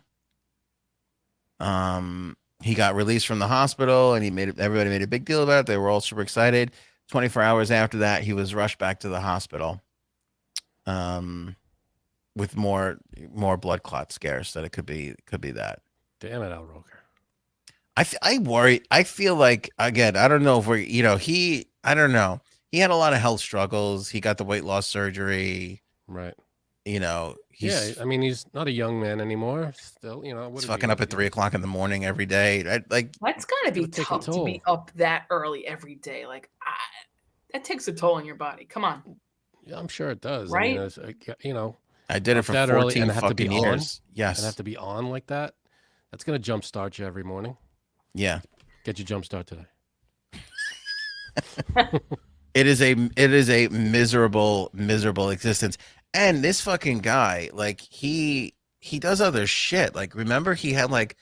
He got released from the hospital, and everybody made a big deal about it. They were all super excited. 24 hours after that, he was rushed back to the hospital with more blood clot scares. That it could be that. Damn it, Al Roker. I worry. I feel like, again, I don't know if we're, I don't know. he had a lot of health struggles. He got the weight loss surgery. Right. You know, he's Yeah. I mean, he's not a young man anymore. Still, you know, what he's did he fucking up have? at 3 o'clock in the morning every day. Like, That's gotta be gonna take a tough to be toll. up that early every day. Like, that takes a toll on your body. Come on, Yeah, I'm sure it does. I right? mean, it's, you know, I did it up for that early 14 and have to be fucking on, years. Yes. and have to be on like that. That's gonna jumpstart you every morning. Yeah. Get your jumpstart today. It is a miserable existence. And this fucking guy, like he does other shit. Like, remember he had like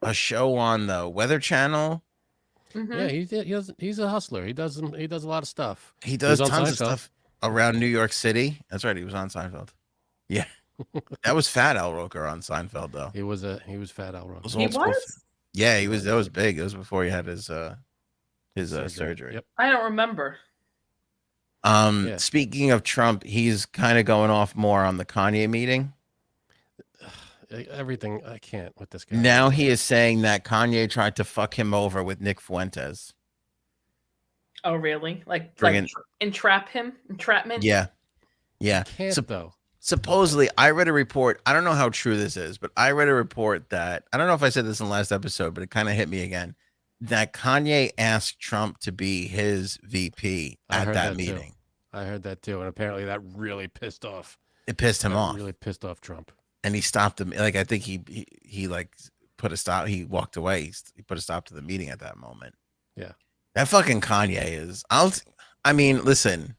a show on the Weather Channel. Mhm. Yeah, he's a hustler. He does a lot of stuff. He does on tons of Seinfeld. stuff around New York City. That's right. He was on Seinfeld. Yeah. That was Fat Al Roker on Seinfeld, though. He was Fat Al Roker. Those He old school was. Yeah, he was. That was big. It was before he had his surgery. Yep. I don't remember. Yeah. Speaking of Trump, he's kind of going off more on the Kanye meeting. Everything I can't with this guy. Now he is saying that Kanye tried to fuck him over with Nick Fuentes. Oh, really? Like Bring entrap him? Entrapment? Yeah. Can't though. Supposedly, I read a report. I don't know how true this is, but I read a report that I don't know if I said this in the last episode, but it kind of hit me again. That Kanye asked Trump to be his VP I at heard that that too. meeting. I heard that too, and apparently that really pissed off. It pissed him off, Really pissed off Trump. and he stopped him. Like, I think he like put a stop. He walked away. He put a stop to the meeting at that moment. Yeah, that fucking Kanye is. I mean, listen.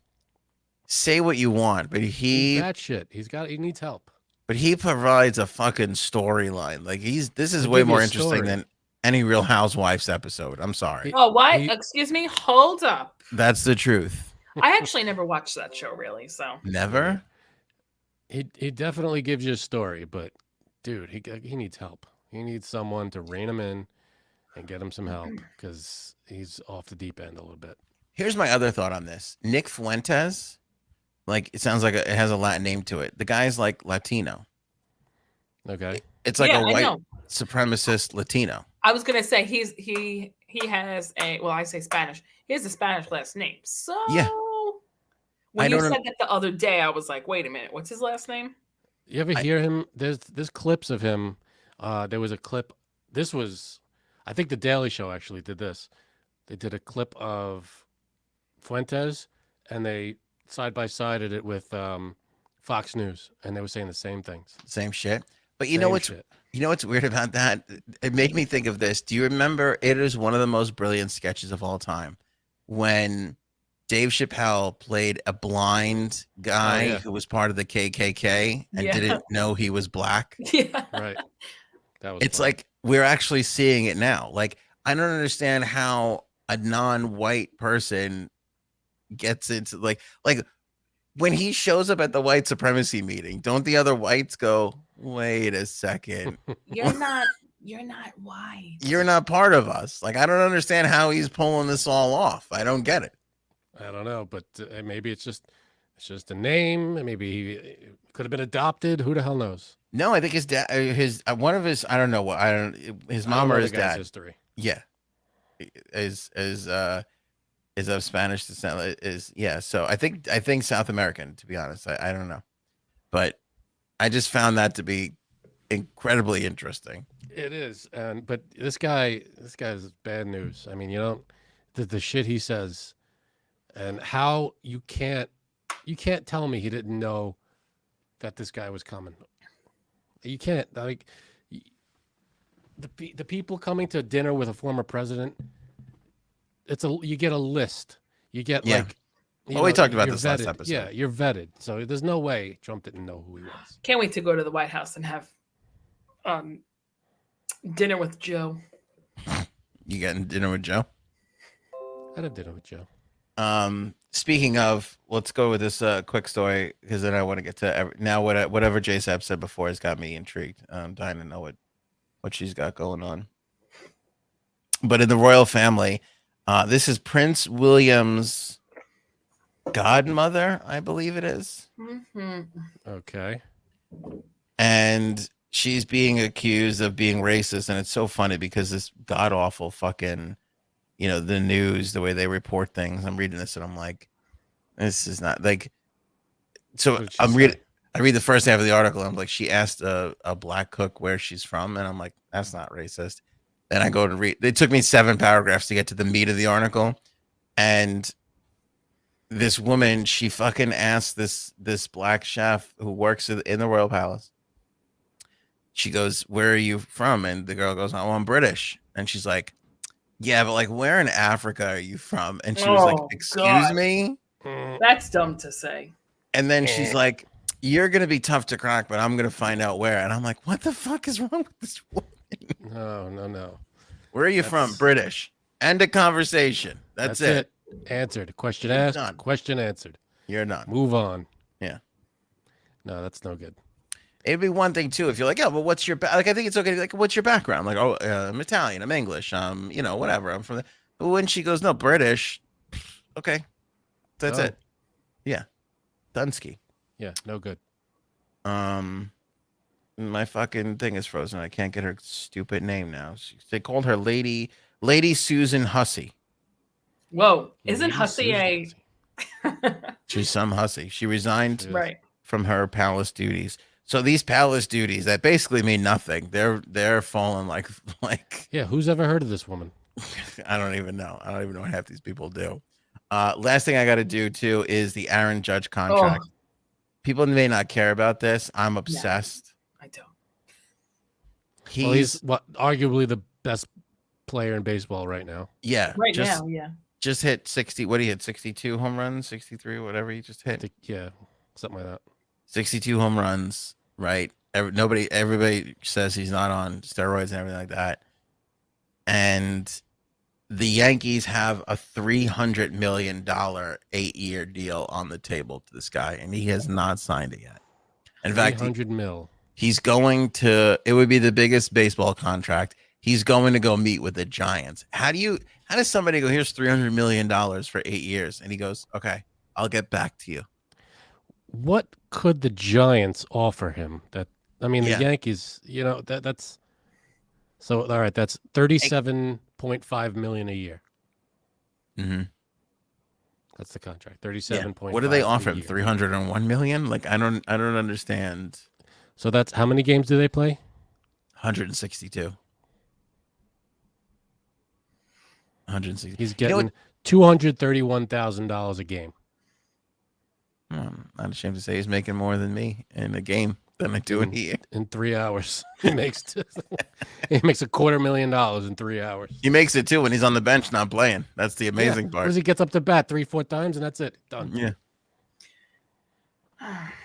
Say what you want, but he's that shit. He needs help. But he provides a fucking storyline. Like, this is He'll way give you more a interesting story. than any Real Housewives episode. I'm sorry. Oh, what? Excuse me? Hold up. That's the truth. I actually never watched that show, really. So Never? He definitely gives you a story, but dude, he needs help. He needs someone to rein him in and get him some help because he's off the deep end a little bit. Here's my other thought on this. Nick Fuentes, like, it sounds like it has a Latin name to it. The guy's like Latino. Okay. It's like Yeah, a I white know. supremacist Latino. I was gonna say he has a, well, I say Spanish. He has a Spanish last name. So Yeah. when I you don't said that the other day, I was like, wait a minute, what's his last name? You ever hear him? There's clips of him. There was a clip. This was, I think, the Daily Show actually did this. They did a clip of Fuentes, and they side by sided it with Fox News, and they were saying the same things. Same shit. But you Same know what's shit. you know what's weird about that? It made me think of this. Do you remember? It is one of the most brilliant sketches of all time when Dave Chappelle played a blind guy who was part of the KKK and didn't know he was black. Yeah. Right. That was. It's funny. like we're actually seeing it now. Like, I don't understand how a non-white person gets into like when he shows up at the white supremacy meeting, don't the other whites go, wait a second, You're not white. you're not part of us? Like, I don't understand how he's pulling this all off. I don't get it. I don't know, but maybe it's just a name. Maybe he could have been adopted. Who the hell knows? No, I think his dad, one of his, I don't know what, his I don't mom know or the his guy's dad. history. Yeah, is of Spanish descent. So I think South American. To be honest, I don't know, but I just found that to be incredibly interesting. It is, but this guy's bad news. I mean, you don't the shit he says, and how you can't tell me he didn't know that this guy was coming. You can't, like, the people coming to dinner with a former president. You get a list. You get like. Well, we talked about you're this vetted. last episode. Yeah, you're vetted. So there's no way Trump didn't know who he was. Can't wait to go to the White House and have dinner with Joe. You getting dinner with Joe? I'd have dinner with Joe. Speaking of, let's go with this quick story because then I want to get to now whatever J-Sap said before has got me intrigued. I'm dying to know what she's got going on. But in the royal family, this is Prince William's godmother, I believe it is. Mm-hmm. Okay. And she's being accused of being racist, and it's so funny because this god awful fucking, the news, the way they report things. I'm reading this and I'm like, This is not like. So What did she I'm say? reading. I read the first half of the article. I'm like, she asked a black cook where she's from, and I'm like, that's not racist. Then I go to read. It took me 7 paragraphs to get to the meat of the article, and this woman, she fucking asked this black chef who works in the Royal Palace. She goes, "Where are you from?" And the girl goes, "Oh, I'm British." And she's like, "Yeah, but like, where in Africa are you from?" And she was like, Oh, "Excuse God. me." That's dumb to say. And then she's like, "You're gonna be tough to crack, but I'm gonna find out where." And I'm like, "What the fuck is wrong with this woman?" No. Where are you from? British. End of conversation. That's it. Answered. Question You're asked. done. Question answered. You're done. Move on. Yeah. No, that's no good. It'd be one thing too if you're like, "Oh, but what's your like?" I think it's okay. Like, what's your background? Like, "Oh, I'm Italian. I'm English. Whatever. I'm from." But when she goes, "No, British," okay, that's Oh. it. Yeah, Dunsky. Yeah, no good. My fucking thing is frozen. I can't get her stupid name now. They called her Lady Susan Hussey. Whoa, isn't Lady Hussey a Susan. She's some hussy. She resigned Yes. right? from her palace duties. So these palace duties that basically mean nothing. They're falling like Yeah, who's ever heard of this woman? I don't even know. I don't even know what half these people do. Last thing I got to do too is the Aaron Judge contract. Oh, People may not care about this. I'm obsessed. I don't. He's what arguably the best player in baseball right now. Yeah, Right now, yeah. just hit 60. What did he hit? 62 home runs, 63, whatever he just I hit. think, yeah, something like that. 62 home runs, right? Everybody says he's not on steroids and everything like that. And the Yankees have a $300 million 8-year deal on the table to this guy, and he has not signed it yet. In fact, 300 mil. he's going to. It would be the biggest baseball contract. He's going to go meet with the Giants. How does somebody go, "Here's $300 million for 8 years," and he goes, "Okay, I'll get back to you." What could the Giants offer him? The Yeah. Yankees, that's so all right, that's 37.5 million a year. Mm-hmm. That's the contract. 37.5. What do they offer a him? year. 301 million? Like I don't understand. So that's how many games do they play? 162. 160. He's You know getting $231,000 a game. I'm not ashamed to say he's making more than me in a game than I do in here. In 3 hours. He makes $250,000 in 3 hours. He makes it too when he's on the bench not playing. That's the amazing What part. does he gets up to bat 3-4 times and that's it. Done. Yeah.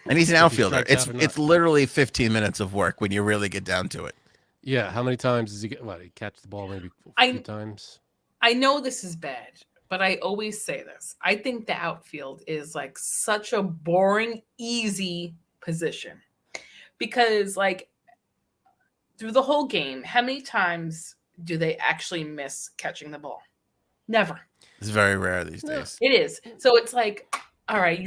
And he's an If he outfielder. strikes out or not. It's literally 15 minutes of work when you really get down to it. Yeah. How many times does he get? He catch the ball maybe a few times? I know this is bad, but I always say this. I think the outfield is like such a boring, easy position because, like, through the whole game, how many times do they actually miss catching the ball? Never. It's very rare these days. It is. So it's like, all right,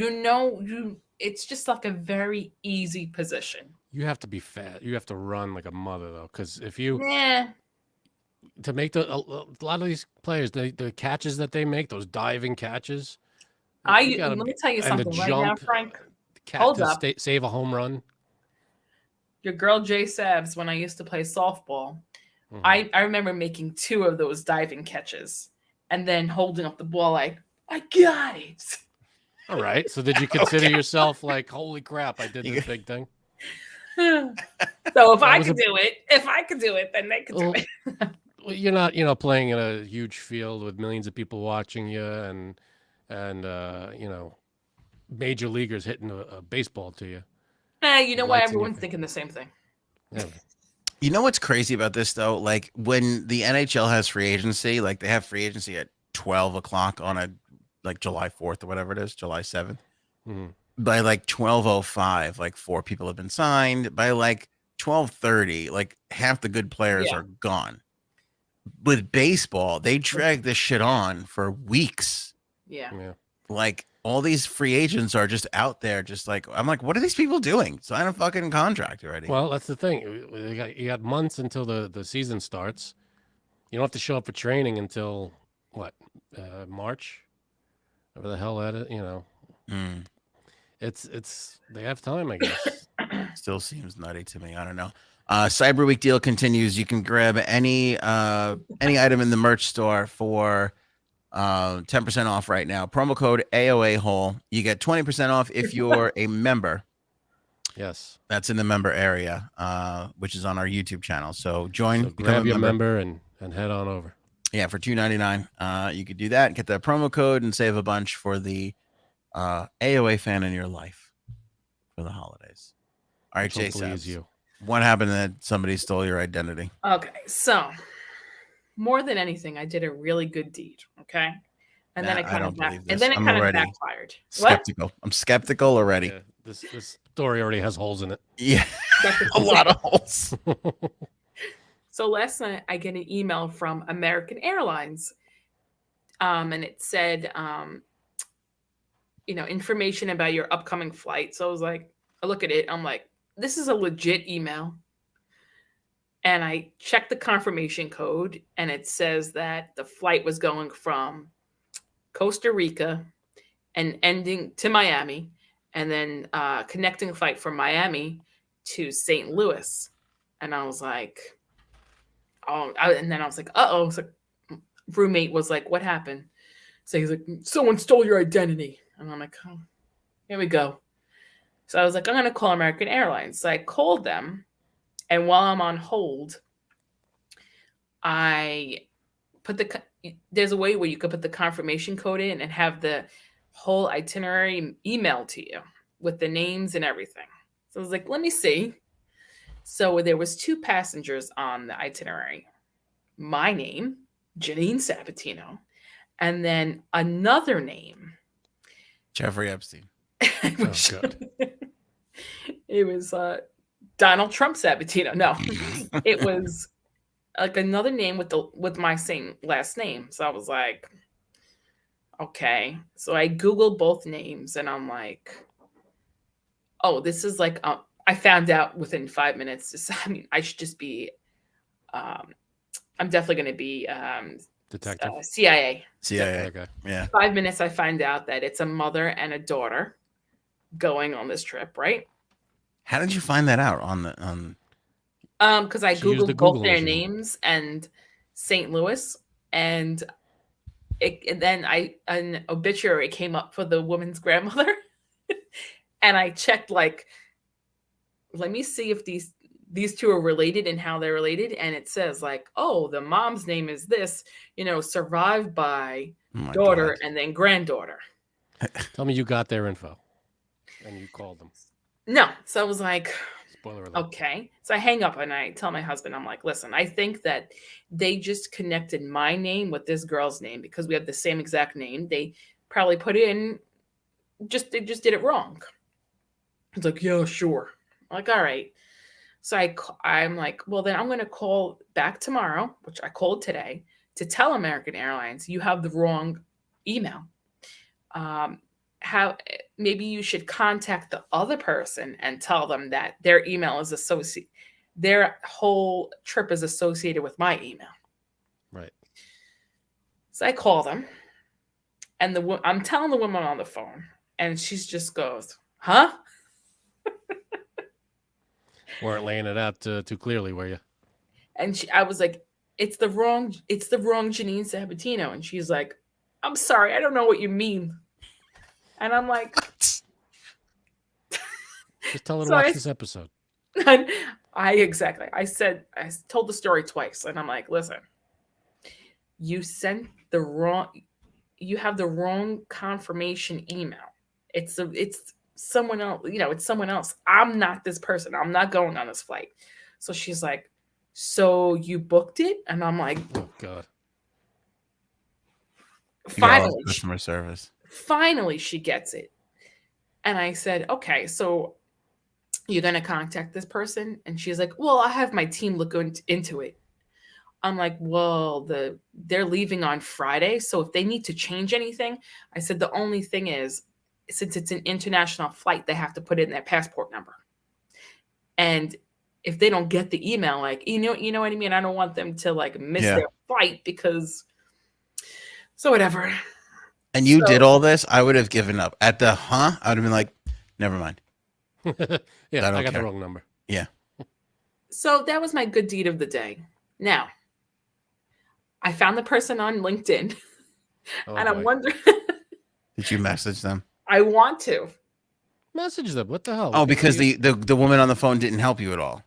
it's just like a very easy position. You have to be fat. You have to run like a mother though, because if you Yeah. to make a lot of these players, the catches that they make, those diving catches. Let me tell you and the something right now, jump, Frank. Hold up. Save a home run. Your girl Jay Sabs, when I used to play softball, I remember making 2 of those diving catches and then holding up the ball like, I got it. All right. So did you consider yourself like, holy crap, I did this big thing? So if I could do it, then they could do it. Well, you're not, playing in a huge field with millions of people watching you and major leaguers hitting a baseball to you. You know why Lights in your everyone's face. thinking the same thing. Yeah. You know what's crazy about this though? Like when the NHL has free agency, like they have free agency at 12 o'clock on July 4th or whatever it is, July 7th. Mhm. By like 12:05, like 4 people have been signed. By like 12:30, like half the good players are gone. With baseball, they drag this shit on for weeks. Yeah. Like all these free agents are just out there, just like I'm like, what are these people doing? Sign a fucking contract already. Well, that's the thing. You got months until the season starts. You don't have to show up for training until what? March? Whatever the hell that is, Mm. It's they have time, I guess. Still seems nutty to me. I don't know. Cyber Week deal continues. You can grab any item in the merch store for 10% off right now. Promo code AOA Hole. You get 20% off if you're a member. Yes. That's in the member area, which is on our YouTube channel. So join, So become a grab your member. member and head on over. Yeah, for $2.99, you could do that. Get that promo code and save a bunch for the AOA fan in your life for the holidays. All right, Which hopefully is J-Sabs. you. What happened that somebody stole your identity? Okay, so more than anything, I did a really good deed. Okay, and then Nah, it I kind don't of believe and this. then it I'm kind of already backfired. What? skeptical. I'm skeptical already. Yeah, this story already has holes in it. Yeah, That's what a she lot said. of holes. So last night I get an email from American Airlines, and it said, information about your upcoming flight. So I was like, I look at it, I'm like, this is a legit email. And I checked the confirmation code, and it says that the flight was going from Costa Rica and ending to Miami, and then connecting flight from Miami to St. Louis. And I was like, and then I was like, uh-oh. So roommate was like, what happened? So he's like, someone stole your identity. And I'm like, oh, here we go. So I was like, I'm going to call American Airlines. So I called them. And while I'm on hold, I put there's a way where you could put the confirmation code in and have the whole itinerary emailed to you with the names and everything. So I was like, let me see. So there was 2 passengers on the itinerary. My name, Janine Sabatino, and then another name. Jeffrey Epstein. God. It was Donald Trump Sabatino. No, it was like another name with my same last name. So I was like, okay. So I Googled both names, and I'm like, oh, this is like I found out within 5 minutes. I should just be. I'm definitely going to be Detective. CIA. CIA. Okay. Yeah. 5 minutes, I find out that it's a mother and a daughter going on this trip, right? How did you find that out on? Because I She used the Googled both Google their machine. names and St. Louis, and then an obituary came up for the woman's grandmother, and I checked, like, let me see if these 2 are related and how they're related, and it says, like, oh, the mom's name is this, survived by Oh my daughter God. and then granddaughter. Tell me you got their info and you called them. No, so I was like, Spoiler alert. okay. So I hang up and I tell my husband, I'm like, listen, I think that they just connected my name with this girl's name because we have the same exact name. They probably put in, they just did it wrong. He's like, yeah, sure. I'm like, all right. So I'm like, well, then I'm going to call back tomorrow, which I called today, to tell American Airlines you have the wrong email. How maybe you should contact the other person and tell them that their email is their whole trip is associated with my email. Right. So I call them, and I'm telling the woman on the phone, and she just goes, huh? Weren't laying it out too clearly, were you? And I was like, it's the wrong Janine Sabatino. And she's like, I'm sorry, I don't know what you mean. And I'm like, Just tell her to So watch I- this episode. and I told the story twice, and I'm like, listen, you have the wrong confirmation email. It's someone else, it's someone else. I'm not this person. I'm not going on this flight. So she's like, so you booked it? And I'm like, Oh God. You got all finally, customer service. finally she gets it. And I said, okay, so you're going to contact this person? And she's like, well, I have my team look into it. I'm like, well, they're leaving on Friday. So if they need to change anything, I said, the only thing is, since it's an international flight, they have to put in their passport number. And if they don't get the email, like, you know what I mean? I don't want them to like miss Yeah. their flight because, so whatever. and you did So- all this, I would have given up. At the I would have been like, never mind. Yeah, I don't I got care. the wrong number. So that was my good deed of the day. Now, I found the person on LinkedIn, Oh, and I'm boy. wondering. Did you message them? I want to. Message them. What the hell? Oh, What because you- the woman on the phone didn't help you at all.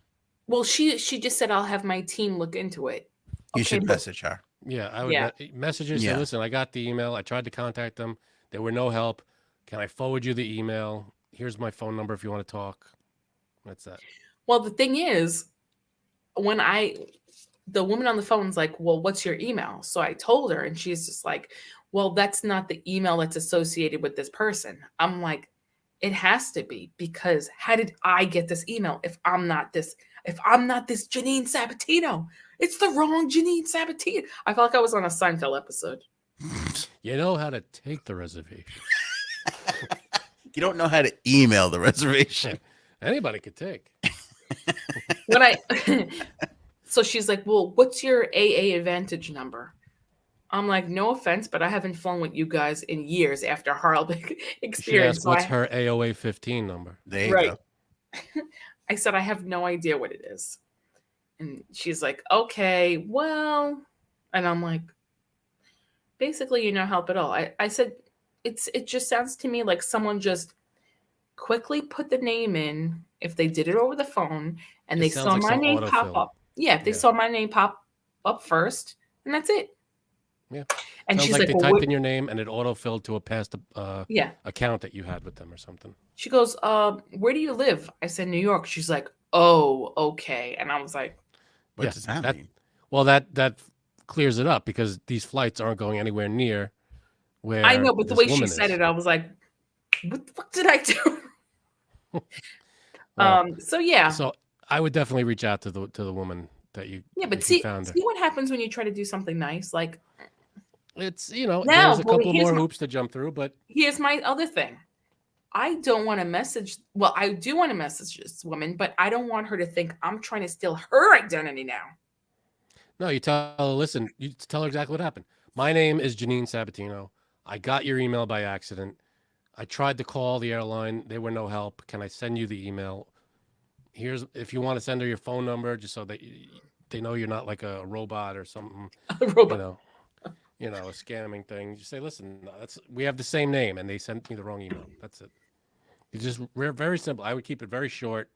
Well, she just said I'll have my team look into it. You Okay, should but- message her. Yeah, I would Yeah. message her. Say, Yeah. listen, I got the email. I tried to contact them. There were no help. Can I forward you the email? Here's my phone number if you want to talk. That's that. Well, the thing is, when the woman on the phone's like, well, what's your email? So I told her, and she's just like, well, that's not the email that's associated with this person. I'm like, it has to be, because how did I get this email if I'm not this Janine Sabatino? It's the wrong Janine Sabatino. I felt like I was on a Seinfeld episode. You know how to take the reservation. You don't know how to email the reservation. Anybody could take. When I so she's like, well, what's your AA Advantage number? I'm like, no offense, but I haven't flown with you guys in years after horrible She experience. asked, So what's I- her AOA 15 number? There you Right. go. I said, I have no idea what it is. And she's like, okay, well, and I'm like, basically, you no help at all. I said, it just sounds to me like someone just quickly put the name in if they did it over the phone and It they sounds saw like my some name pop autofill. up. Yeah, if they Yeah. saw my name pop up first, and that's it. Yeah. And Sounds she's like like, they well, typed what? in your name and it auto-filled to a past Yeah. account that you had with them or something. She goes, where do you live? I said, New York. She's like, oh, okay. And I was like, What Yeah, does that that- mean? Well, that clears it up because these flights aren't going anywhere near where I know, but the this way she woman said is. it, I was like, what the fuck did I do? Well, So yeah. So I would definitely reach out to the woman that you Yeah, but if you see found her. what happens when you try to do something nice? Like, It's Now, there's a well, couple here's more my- hoops to jump through, but here's my other thing. I don't want to message. Well, I do want to message this woman, but I don't want her to think I'm trying to steal her identity now. no, you tell her, listen, you tell her exactly what happened. My name is Janine Sabatino. I got your email by accident. I tried to call the airline. They were no help. Can I send you the email? Here's if you want to send her your phone number, just so that they know you're not like a robot or something. Robot. You know, a scamming thing. You say, listen, we have the same name, and they sent me the wrong email. That's it. It's just very simple. I would keep it very short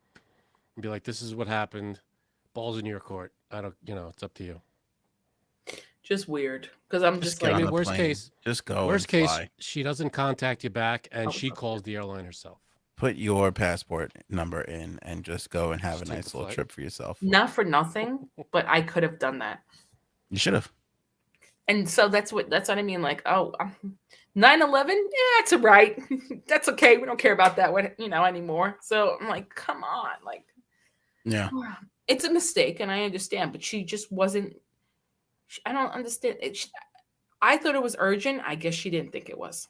and be like, this is what happened. Ball's in your court. I don't, it's up to you. Just weird, because I'm just get like, on mean, the worst plane. case- Just go. Worst and case, fly. she doesn't contact you back, and Oh, she okay. calls the airline herself. Put your passport number in and just go and have Just a take nice the little flight. trip for yourself. not for nothing, but I could have done that. You should have. And so that's what I mean. Like, 9/11, yeah, it's all right. That's okay. We don't care about that one, anymore. So I'm like, come on, like, Yeah. it's a mistake, and I understand, but she just wasn't. I don't understand it. I thought it was urgent. I guess she didn't think it was.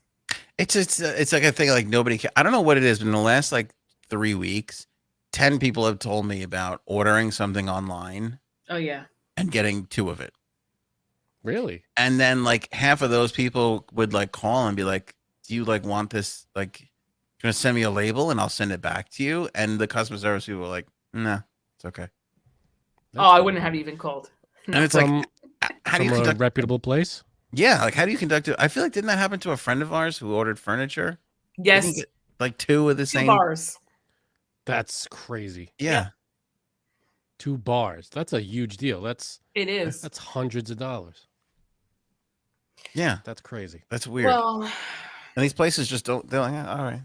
It's like a thing like nobody I don't know what it is, but in the last like 3 weeks, 10 people have told me about ordering something online Oh yeah. and getting 2 of it. Really? And then like half of those people would like call and be like, do you like want this? Like, you want to send me a label and I'll send it back to you? And the customer service people were like, nah, it's okay. I wouldn't have even called. And it's From, like, how do you from a conduct? reputable place? Yeah, like how do you conduct it? I feel like didn't that happen to a friend of ours who ordered furniture? Didn't Yes, he get, like 2 of the 2 same. bars. That's crazy. Yeah. 2 bars. That's a huge deal. That's It is. hundreds of dollars. Yeah. That's crazy. That's weird. Well, And these places just don't. They're like, yeah, all right.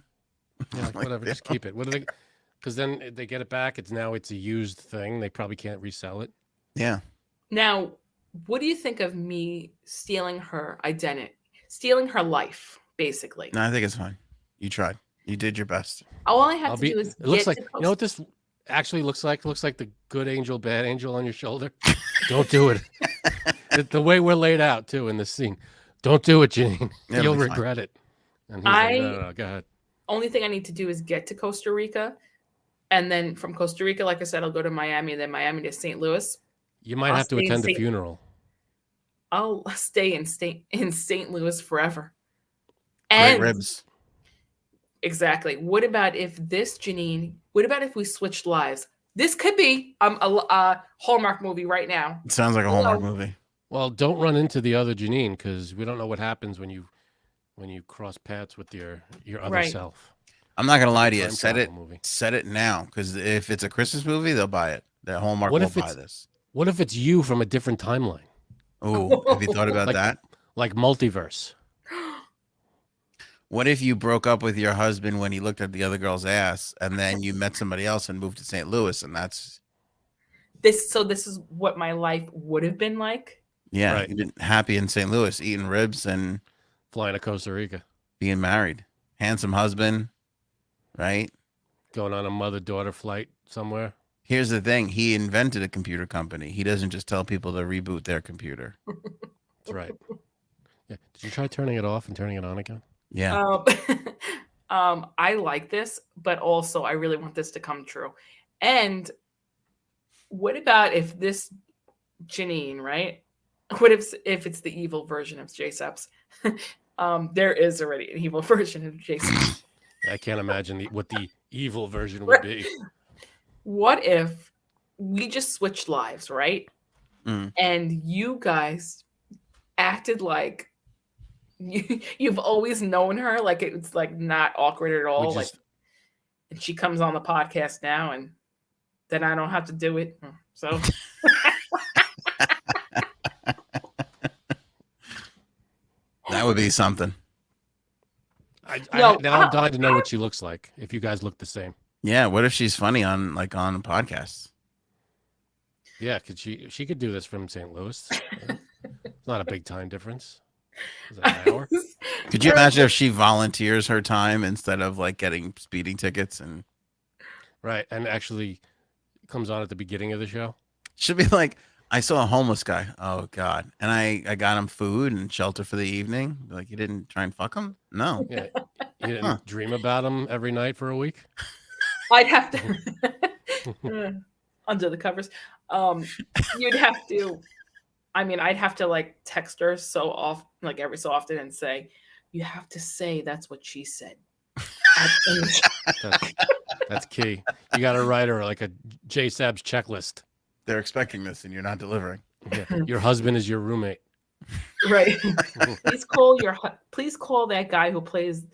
Yeah, like, Like, whatever. they Just keep it. What do they? Because then they get it back. It's a used thing. They probably can't resell it. Yeah. now, what do you think of me stealing her identity, stealing her life, basically? No, I think it's fine. You tried. You did your best. All I have I'll to be. do is It looks get like to you know what this actually looks like. It looks like the good angel, bad angel on your shoulder. Don't do it. the way we're laid out too in this scene. Don't do it, Janine. It'll You'll be fine. regret it. And he's like, I- no, go ahead. Only thing I need to do is get to Costa Rica, and then from Costa Rica, like I said, I'll go to Miami, and then Miami to St. Louis. You might I'll have to stay in attend a St. funeral. I'll stay in St. Louis forever. And ribs. exactly. What about if this Janine? What about if we switched lives? This could be a Hallmark movie right now. It sounds like a Hallmark movie. Well, don't run into the other Janine because we don't know what happens when you cross paths with your other Right. self. I'm not gonna lie to you. Time Set it travel movie. set it now, because if it's a Christmas movie, they'll buy it. That Hallmark What will if buy it's- this. What if it's you from a different timeline, Oh, have you thought about Like- that? like multiverse? What if you broke up with your husband when he looked at the other girl's ass, and then you met somebody else and moved to St. Louis, and that's This is what my life would have been like. yeah, Right. you've been happy in St. Louis, eating ribs and Flying to Costa Rica, being married, handsome husband, right? going on a mother-daughter flight somewhere. Here's the thing: he invented a computer company. He doesn't just tell people to reboot their computer. That's right. Yeah. Did you try turning it off and turning it on again? Yeah, I like this, but also I really want this to come true. And what about if this Janine, right? What if it's the evil version of J-Seps? There is already an evil version of J-Seps. I can't imagine what the evil version would be. What if we just switched lives, right? Mm. And you guys acted like you've always known her, like it's like not awkward at all. We Like, just- and she comes on the podcast now, and then I don't have to do it. So that would be something. No, now I'm dying to know what she looks like. If you guys look the same, Yeah, what if she's funny on podcasts? yeah, she could do this from St. Louis. It's not a big time difference. Is it an hour? Could you imagine if she volunteers her time instead of like getting speeding tickets? And Right, and actually comes on at the beginning of the show. she'll be like, I saw a homeless guy. Oh God. And I got him food and shelter for the evening. Like, you didn't try and fuck him? No. Yeah, you didn't Huh. dream about him every night for a week. I'd have to under the covers. You'd have to. I mean, I'd have to like text her so off, like every so often, and say, "You have to say that's what she said." That's key. You got to write her like a J-Sab's checklist. They're expecting this and you're not delivering. Yeah. Your husband is your roommate. Right. Please call that guy who plays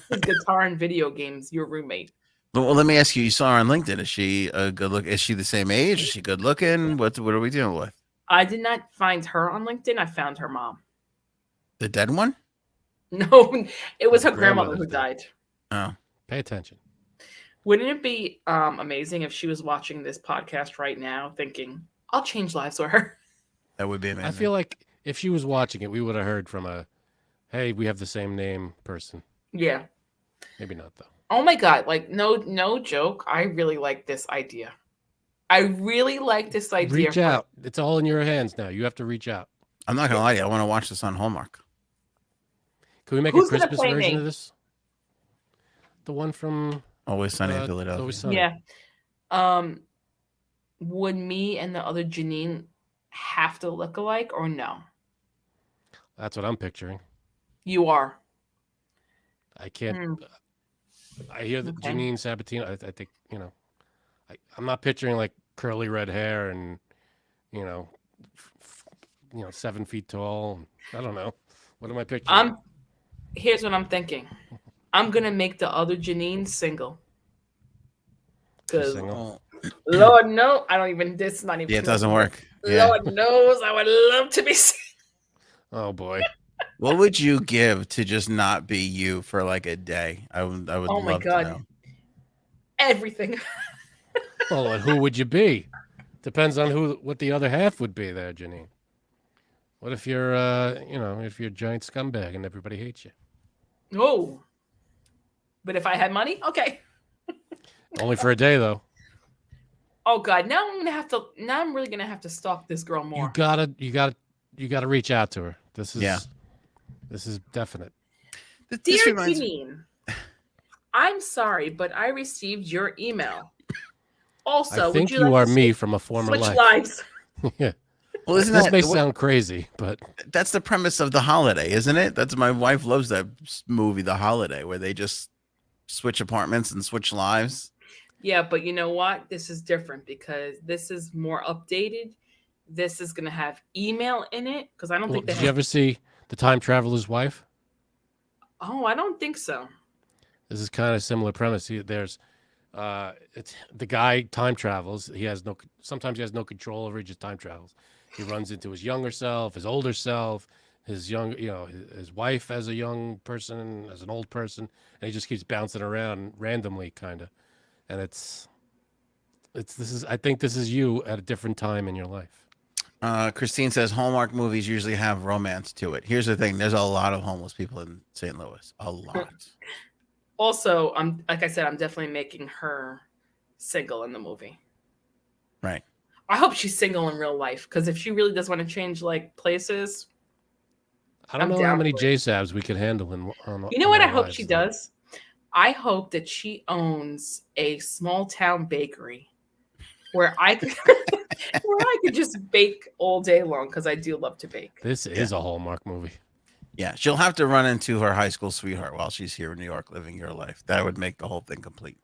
his guitar in video games your roommate. Well, let me ask you, you saw her on LinkedIn. Is she a good look? Is she the same age? Is she good looking? What are we dealing with? I did not find her on LinkedIn. I found her mom. The dead one? No, it was her Her grandmother who grandmother's died. Oh. Pay attention. Wouldn't it be amazing if she was watching this podcast right now thinking, I'll change lives with her? That would be amazing. I feel like if she was watching it, we would have heard from a, hey, we have the same name person. Yeah. Maybe not, though. Oh my God. Like, no joke. I really like this idea. I really like this idea. Reach out. It's all in your hands now. You have to reach out. I'm not gonna lie to you. I want to watch this on Hallmark. Can we make Who's a gonna Christmas play version me? of this? The one from Always Sunny in Philadelphia. Always Sunny. Yeah. Would me and the other Janine have to look alike or no? That's what I'm picturing. You are. I can't. Hmm. I hear that Okay. Janine Sabatino. I think I'm not picturing like curly red hair and 7 feet tall. I don't know. What am I picturing? Here's what I'm thinking. I'm gonna make the other Janine single. She's Because single. Lord no, I don't even. This is not even. Yeah, it doesn't work. Yeah. Lord knows, I would love to be. Oh boy. What would you give to just not be you for like a day? I would Oh my love God. to know. Everything. Well, and who would you be? Depends on what the other half would be there, Janine. What if you're if you're a giant scumbag and everybody hates you? Oh. But if I had money, okay. Only for a day though. Oh God, now I'm really gonna have to stalk this girl more. You gotta reach out to her. This is definite. This Dear reminds me- Janine, I'm sorry, but I received your email. Also, I think would you like are to me from a former switch life. lives? Yeah. Well, isn't This that may sound crazy, but that's the premise of The Holiday, isn't it? That's my wife loves that movie, The Holiday, where they just switch apartments and switch lives. Yeah, but you know what? This is different because this is more updated. This is going to have email in it because I don't think they did you have. ever see The Time Traveler's Wife? Oh, I don't think so. This is kind of similar premise. There's it's the guy time travels. Sometimes he has no control over it, just time travels. He runs into his younger self, his older self, his young, his wife as a young person, as an old person, and he just keeps bouncing around randomly, kind of. And I think this is you at a different time in your life. Christine says Hallmark movies usually have romance to it. Here's the thing: there's a lot of homeless people in St. Louis. A lot. Also, like I said, I'm definitely making her single in the movie. Right. I hope she's single in real life because if she really does want to change like places, I don't I'm know how down many for it. JSABs we could handle You know what in I our hope lives, she though. does? I hope that she owns a small town bakery where I could just bake all day long because I do love to bake. This is a Hallmark movie. Yeah, she'll have to run into her high school sweetheart while she's here in New York living your life. That would make the whole thing complete.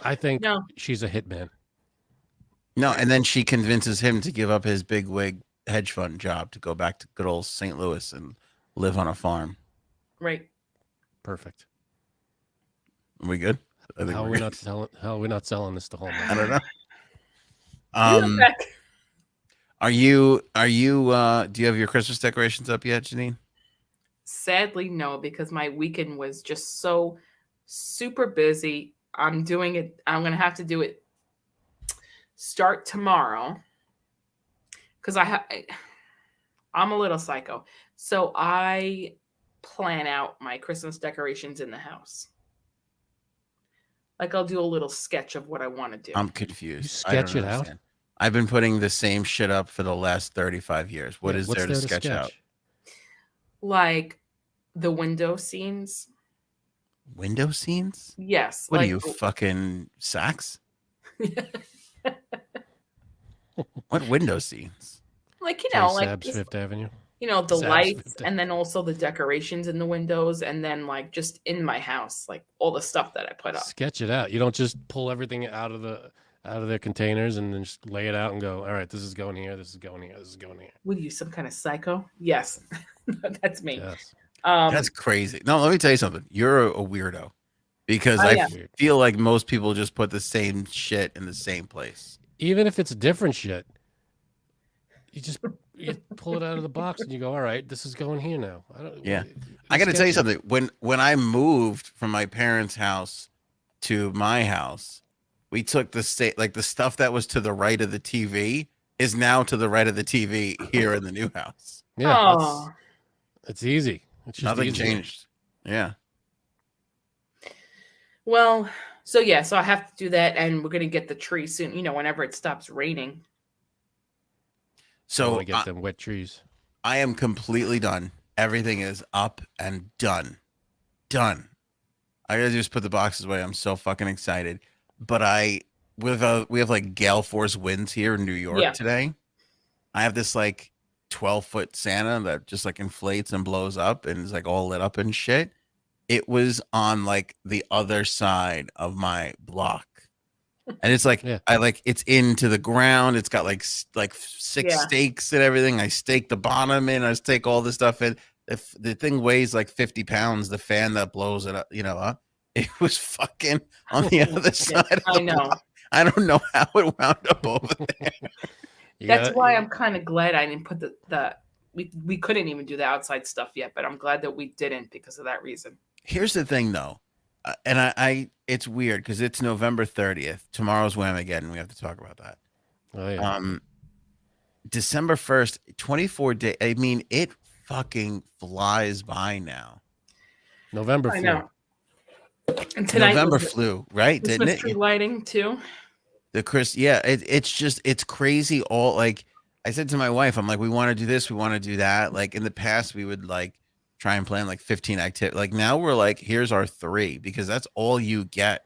I think No. she's a hitman. No, and then she convinces him to give up his big wig hedge fund job to go back to good old St. Louis and live on a farm. Right. Perfect. Are we good? I think How are we're we good. not selling? How are we not selling this to Hallmark? I don't know. You know, Beck, Are you do you have your Christmas decorations up yet, Janine? sadly, no, because my weekend was just so super busy. I'm doing it. I'm going to have to do it start tomorrow because I'm a little psycho. So I plan out my Christmas decorations in the house. Like I'll do a little sketch of what I want to do. I'm confused. You sketch it out? I've been putting the same shit up for the last 35 years. What is What's there to sketch out? Like the window scenes. Window scenes? Yes. What like, are you, fucking Saks? What window scenes? like Sabs Fifth Avenue. the Sabs lights Fifth and then also the decorations in the windows and then like just in my house, like all the stuff that I put up. Sketch it out. You don't just pull everything out of their containers and then just lay it out and go, all right, this is going here, this is going here, this is going here. Would you some kind of psycho? Yes. That's me. Yes. That's crazy. No, let me tell you something. You're a weirdo because I am. feel like most people just put the same shit in the same place. Even if it's different shit, you pull it out of the box and you go, all right, this is going here now. I got to tell you something. When I moved from my parents' house to my house, we took the stuff that was to the right of the TV is now to the right of the TV here in the new house. Yeah, it's easy. It's just nothing easier. changed. Yeah. Well, so I have to do that, and we're gonna get the tree soon. Whenever it stops raining. So So I get them wet trees. I am completely done. Everything is up and done. Done. I gotta just put the boxes away. I'm so fucking excited. But we have like gale force winds here in New York today. I have this like 12-foot Santa that just like inflates and blows up and is like all lit up and shit. It was on like the other side of my block. And it's like it's into the ground. It's got like 6 stakes and everything. I stake the bottom in. I stake all this stuff in. The thing weighs like 50 pounds. The fan that blows it up, up. It was fucking on the other side. Of the block. I don't know how it wound up over there. That's why I'm kind of glad I didn't put we couldn't even do the outside stuff yet, but I'm glad that we didn't because of that reason. Here's the thing though. And I it's weird because it's November 30th. Tomorrow's Whamageddon. We have to talk about that. Oh yeah. December 1st, 24 days. I mean, it fucking flies by now. November I flu. know. And tonight November flew, right? Didn't it? Tree lighting too. It's crazy. All like I said to my wife, I'm like, we want to do this, we want to do that. Like in the past, we would like try and plan like 15 activities. Like now we're like, here's our 3 because that's all you get,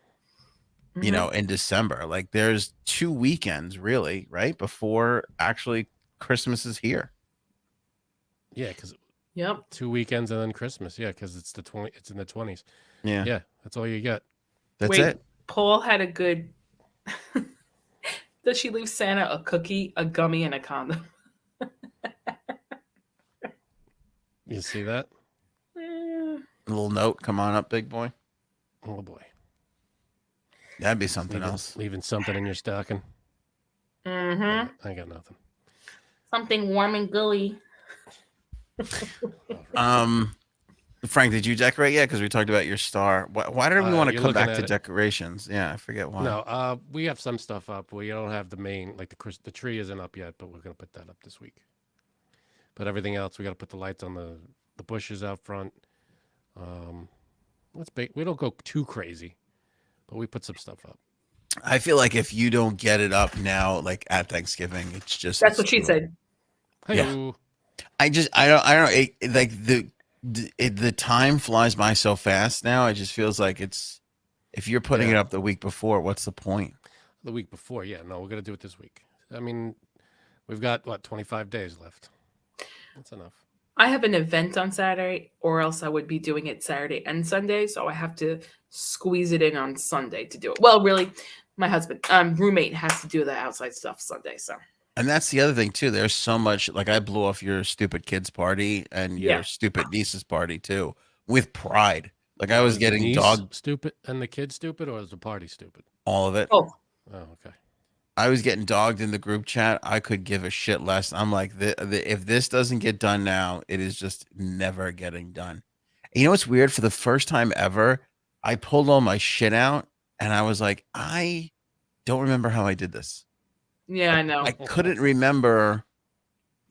in December. Like there's 2 weekends really, right? Before actually Christmas is here. Yeah, because Yep. 2 weekends and then Christmas. Yeah, because it's It's in the 20s. Yeah, Yeah, that's all you get. that's Wait, it. Paul had a good. Does she leave Santa a cookie, a gummy, and a condom? You see that? Eh, A little note. Come on up, big boy. Oh boy, That'd be something leaving, else. leaving something in your stocking. mm-hmm. I got nothing. Something warm and gooey. Frank, did you decorate yet? Because we talked about your star. Why did we want to you're come looking back at to it. decorations? Yeah, I forget why. No, we have some stuff up. We don't have the main, like the tree isn't up yet, but we're gonna put that up this week. But everything else, we got to put the lights on the bushes out front. Let's big. We don't go too crazy, but we put some stuff up. I feel like if you don't get it up now, like at Thanksgiving, it's just That's what she said. Hey, I don't know. Like the time flies by so fast now. It just feels like it's if you're putting it up the week before, what's the point? the week before, yeah. No, we're gonna do it this week. I mean, we've got 25 days left. That's enough. I have an event on Saturday, or else I would be doing it Saturday and Sunday. So I have to squeeze it in on Sunday to do it. Well, really, my husband, roommate, has to do the outside stuff Sunday. So. And that's the other thing too. There's so much. Like I blew off your stupid kids party and your stupid niece's party too with pride. Like I was getting niece dog stupid and the kid stupid, or is the party stupid? all of it. Oh, Oh, okay. I was getting dogged in the group chat. I could give a shit less. I'm like, if this doesn't get done now, it is just never getting done. And you know what's weird? For the first time ever, I pulled all my shit out and I was like, I don't remember how I did this. yeah, I know. I couldn't remember,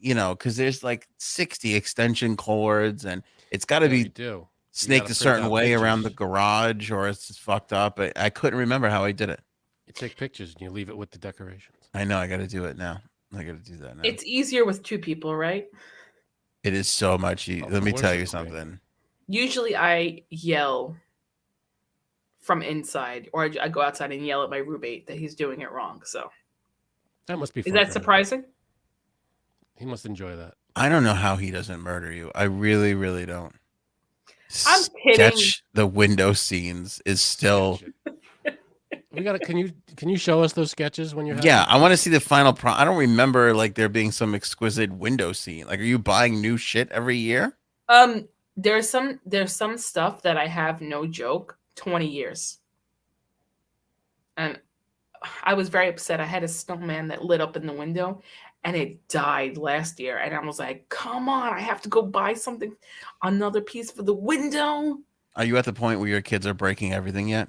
because there's like 60 extension cords and it's got to Yeah, be you do. snaked gotta a print certain out way around the pictures. garage or it's just fucked up. I couldn't remember how I did it. You take pictures and you leave it with the decorations. I know I got to do it now. I got to do that now. It's easier with two people, right? It is so much. Of Let me course tell it you will be. something. Usually I yell from inside, or I go outside and yell at my roommate that he's doing it wrong. So That must be is fun that for him. surprising? He must enjoy that. I don't know how he doesn't murder you. I really, really don't. I'm kidding. Sketch the window scenes is still. We gotta. Can you show us those sketches when you're? Yeah, I want to see the final I don't remember like there being some exquisite window scene. Like, are you buying new shit every year? There's some stuff that I have, no joke, 20 years. And I was very upset. I had a snowman that lit up in the window and it died last year. And I was like, come on, I have to go buy something, another piece for the window. Are you at the point where your kids are breaking everything yet?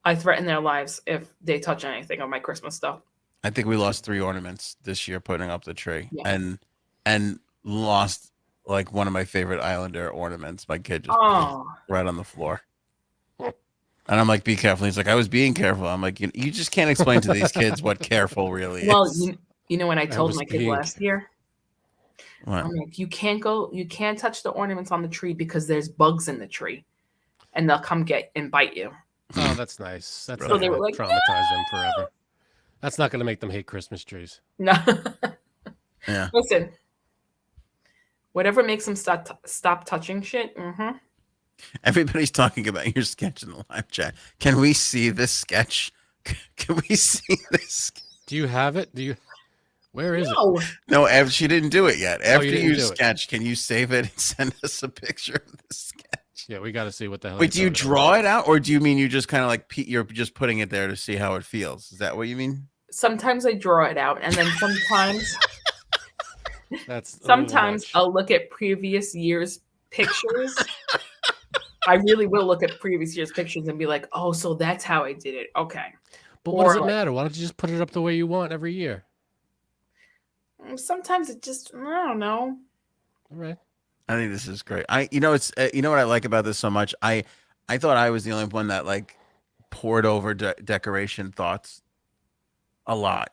I threaten their lives if they touch anything on my Christmas stuff. I think we lost 3 ornaments this year putting up the tree, Yeah. and lost like one of my favorite Islander ornaments. My kid just Oh, right on the floor. And I'm like, be careful. He's like, I was being careful. I'm like, you just can't explain to these kids what careful really well, is. you know when I told was my kid being last year, What? I'm like, you can't touch the ornaments on the tree because there's bugs in the tree, and they'll come get and bite you. Oh, that's nice. That's So not they were gonna like, traumatize them forever. That's not gonna make them hate Christmas trees. No, Yeah. listen, whatever makes them stop touching shit. Mm-hmm. Everybody's talking about your sketch in the live chat. Can we see this sketch? Can we see this? Do you have it? Where is it? No, No, Ev, she didn't do it yet. After didn't you do it. sketch, can you save it and send us a picture of the sketch? Yeah, we got to see what the hell. Wait, do you draw it out, or do you mean you just kind of like you're just putting it there to see how it feels? Is that what you mean? sometimes I draw it out, and then sometimes That's a little sometimes much. I'll look at previous years' pictures. I really will look at previous years' pictures and be like, oh, so that's how I did it. Okay. But what does or it like- matter? Why don't you just put it up the way you want every year? Sometimes it just, I don't know. All right. I think this is great. It's you know what I like about this so much. I thought I was the only one that like poured over decoration thoughts a lot,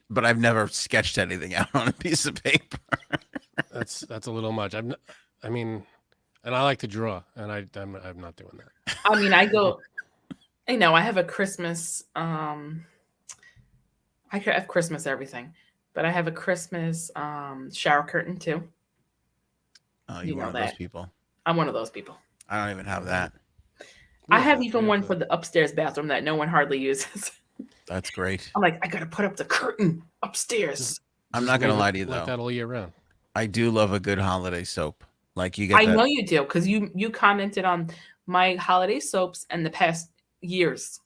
but I've never sketched anything out on a piece of paper. That's a little much. I mean, and I like to draw, and I'm not doing that. I mean, I have a Christmas, I have Christmas everything, But I have a Christmas shower curtain too. Oh, You you're know one of those that. people. I'm one of those people. I don't even have that. I have even one for the upstairs bathroom that no one hardly uses. That's great. I'm like, I gotta put up the curtain upstairs. I'm not gonna lie to you like though. that all year round. I do love a good holiday soap. Like you get I that. know you do because you commented on my holiday soaps in the past years.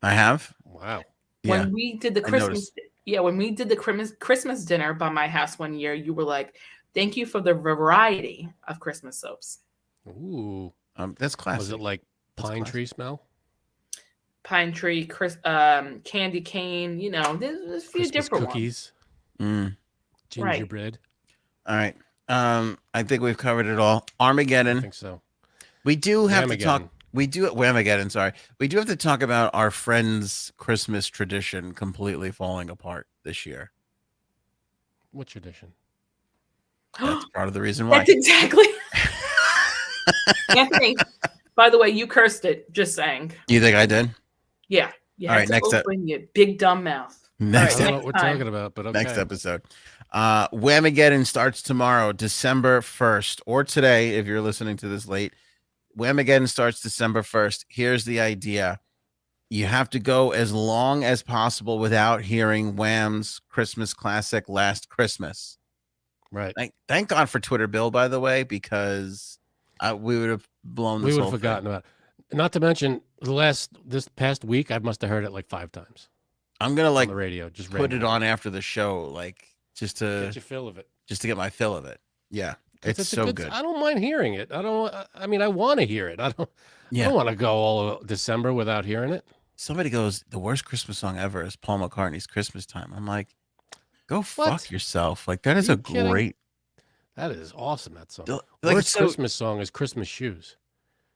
I have. Wow. Yeah. When we did the I Christmas, when we did the Christmas dinner by my house one year, you were like, "Thank you for the variety of Christmas soaps." Ooh. That's classic. Was it like pine tree smell? Pine tree, candy cane. You know, there's a few Christmas different cookies. Mm. Gingerbread. All right. I think we've covered it all. I Armageddon. think so. We do have to talk. Whamageddon. We do Whamageddon. Sorry, we do have to talk about our friend's Christmas tradition completely falling apart this year. What tradition? That's part of the reason why. That's exactly. Anthony, by the way, you cursed it. Just saying. You think I did? Yeah. You All had right, to next open your big dumb mouth. Next I All don't right, know what we're time. talking about, but okay. Next episode. Whamageddon starts tomorrow, December 1st, or today if you're listening to this late. Whamageddon starts December 1st. Here's the idea. You have to go as long as possible without hearing Wham's Christmas classic Last Christmas. Right. Thank God for Twitter Bill, by the way, because we would have blown this We would whole have thing. forgotten about it. Not to mention this past week, I must have heard it like 5 times I'm gonna on the radio. Just put it randomly. on after the show, like just to Get your fill of it. just to get my fill of it. Yeah, it's a so good. I don't mind hearing it. I mean, I want to hear it. I don't want to go all of December without hearing it. Somebody goes, the worst Christmas song ever is Paul McCartney's Christmas Time. I'm like, go fuck yourself. Like that is Are a you kidding? great. That is awesome. That song. Like, Worst it's so- Christmas song is Christmas Shoes.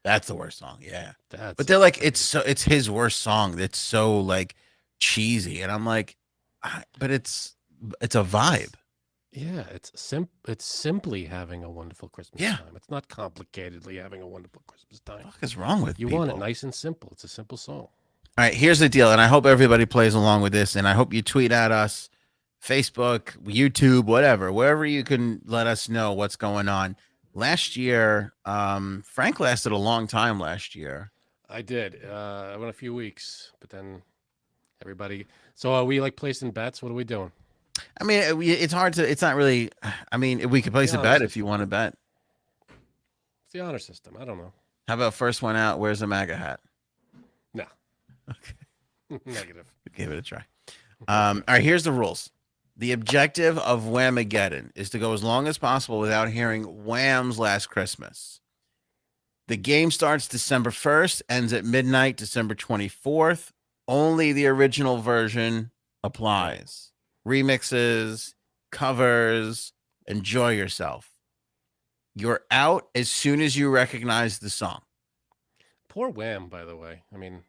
That's the worst song. Yeah. That's But they're like, it's his worst song. That's so like cheesy. And I'm like, but it's a vibe. Yeah, it's simply having a wonderful Christmas Yeah. time. It's not complicatedly having a wonderful Christmas time. What the fuck is wrong with You people? want it nice and simple. It's a simple song. All right, here's the deal. And I hope everybody plays along with this. And I hope you tweet at us, Facebook, YouTube, whatever, wherever you can let us know what's going on. Last year, Frank lasted a long time last year. I did. I went a few weeks, but then everybody. So are we like placing bets? What are we doing? I mean, it's hard to. It's not really. I mean, we could place a bet if you want to bet. It's the honor system. I don't know. How about first one out? Where's a MAGA hat? No. Okay, Negative. give it a try. All right, here's the rules. The objective of Whamageddon is to go as long as possible without hearing Wham's Last Christmas. The game starts December 1st, ends at midnight, December 24th. Only the original version applies. Remixes, covers, enjoy yourself. You're out as soon as you recognize the song. Poor Wham, by the way. I mean,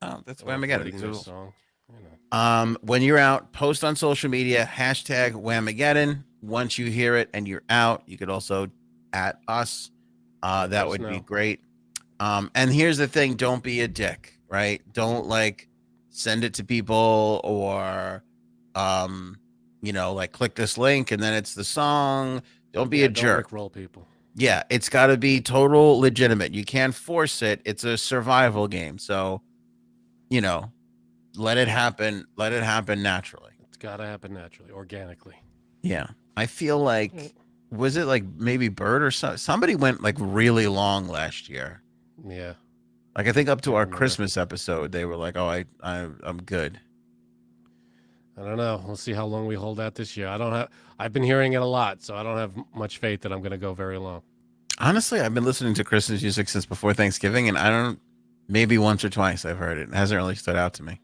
That's avoiding Whamageddon. their song. You know. When you're out, post on social media, hashtag Whamageddon. Once you hear it and you're out, you could also at us. That us would be know. great. And here's the thing, don't be a dick, right? Don't like send it to people or like click this link and then it's the song. Don't be a jerk. Roll people. Yeah, it's got to be total legitimate. You can't force it. It's a survival game. So, let it happen. Let it happen naturally. It's got to happen naturally, organically. Yeah. I feel like, was it like maybe Bird or somebody went like really long last year. Yeah. Like I think up to our remember. Christmas episode, they were like, "Oh, I'm good." I don't know. We'll see how long we hold out this year. I've been hearing it a lot, so I don't have much faith that I'm going to go very long. Honestly, I've been listening to Christmas music since before Thanksgiving, and maybe once or twice I've heard it. It hasn't really stood out to me.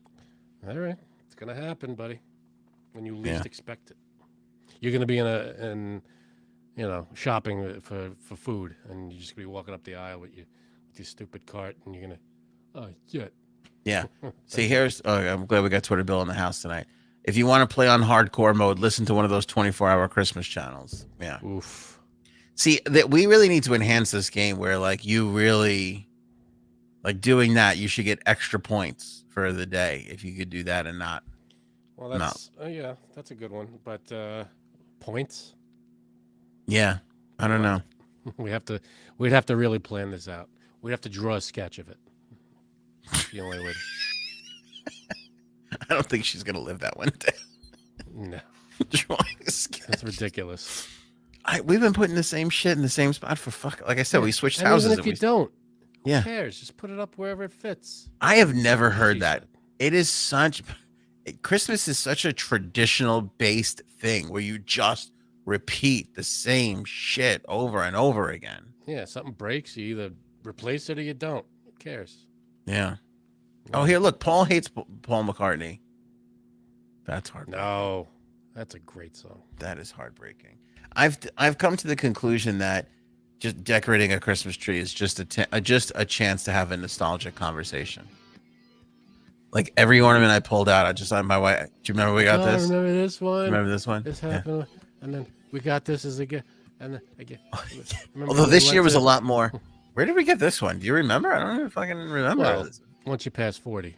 All right. It's going to happen, buddy. When you least expect it. You're going to be in shopping for food, and you're just going to be walking up the aisle with your stupid cart, and you're going to, oh, shit. Yeah. See, I'm glad we got Twitter Bill in the house tonight. If you want to play on hardcore mode, listen to one of those 24-hour Christmas channels. Yeah. Oof. See, that we really need to enhance this game where like you really like doing that, you should get extra points for the day if you could do that and not Well, No. that's yeah, that's a good one. But points. Yeah, I don't know. We'd have to really plan this out. We'd have to draw a sketch of it. That's the only way. I don't think she's gonna live that one day. No, Drawing a sketch. that's ridiculous. We've been putting the same shit in the same spot for like I said, we switched And houses. even if you don't, Yeah. who cares? Just put it up wherever it fits. I have never heard She that. said. It is Christmas is such a traditional based thing where you just repeat the same shit over and over again. Yeah, something breaks, you either replace it or you don't. Who cares? Yeah. Oh, here, look. Paul hates Paul McCartney. That's hard. No, that's a great song. That is heartbreaking. I've come to the conclusion that just decorating a Christmas tree is just a chance to have a nostalgic conversation. Like every ornament I pulled out, I just on my wife. Do you remember we got Oh, this? Remember this one? Remember this one? This Yeah. happened, and then we got this as a gift, and then again. Although this year was a lot more. Where did we get this one? Do you remember? I don't even fucking remember. Well, once you pass 40,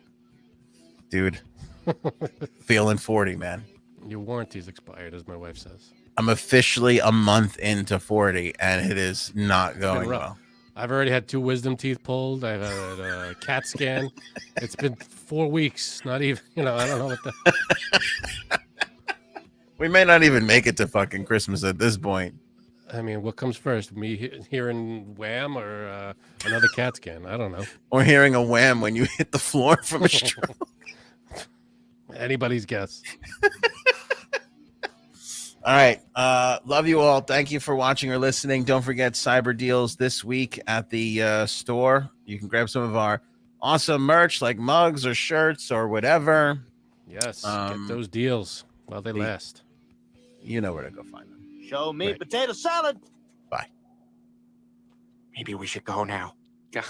Dude, feeling 40, man. your warranty's expired, as my wife says. I'm officially a month into 40, and it is not going rough. well. I've already had 2 wisdom teeth pulled. I've had a CAT scan. It's been 4 weeks. Not even, I don't know what the. We may not even make it to fucking Christmas at this point. I mean, what comes first? Me hearing wham or another CAT scan? I don't know. Or hearing a wham when you hit the floor from a stroke. Anybody's guess. All right. Love you all. Thank you for watching or listening. Don't forget Cyber Deals this week at the store. You can grab some of our awesome merch like mugs or shirts or whatever. Yes, get those deals while they last. You know where to go find them. Show me Right. potato salad. Bye. Maybe we should go now.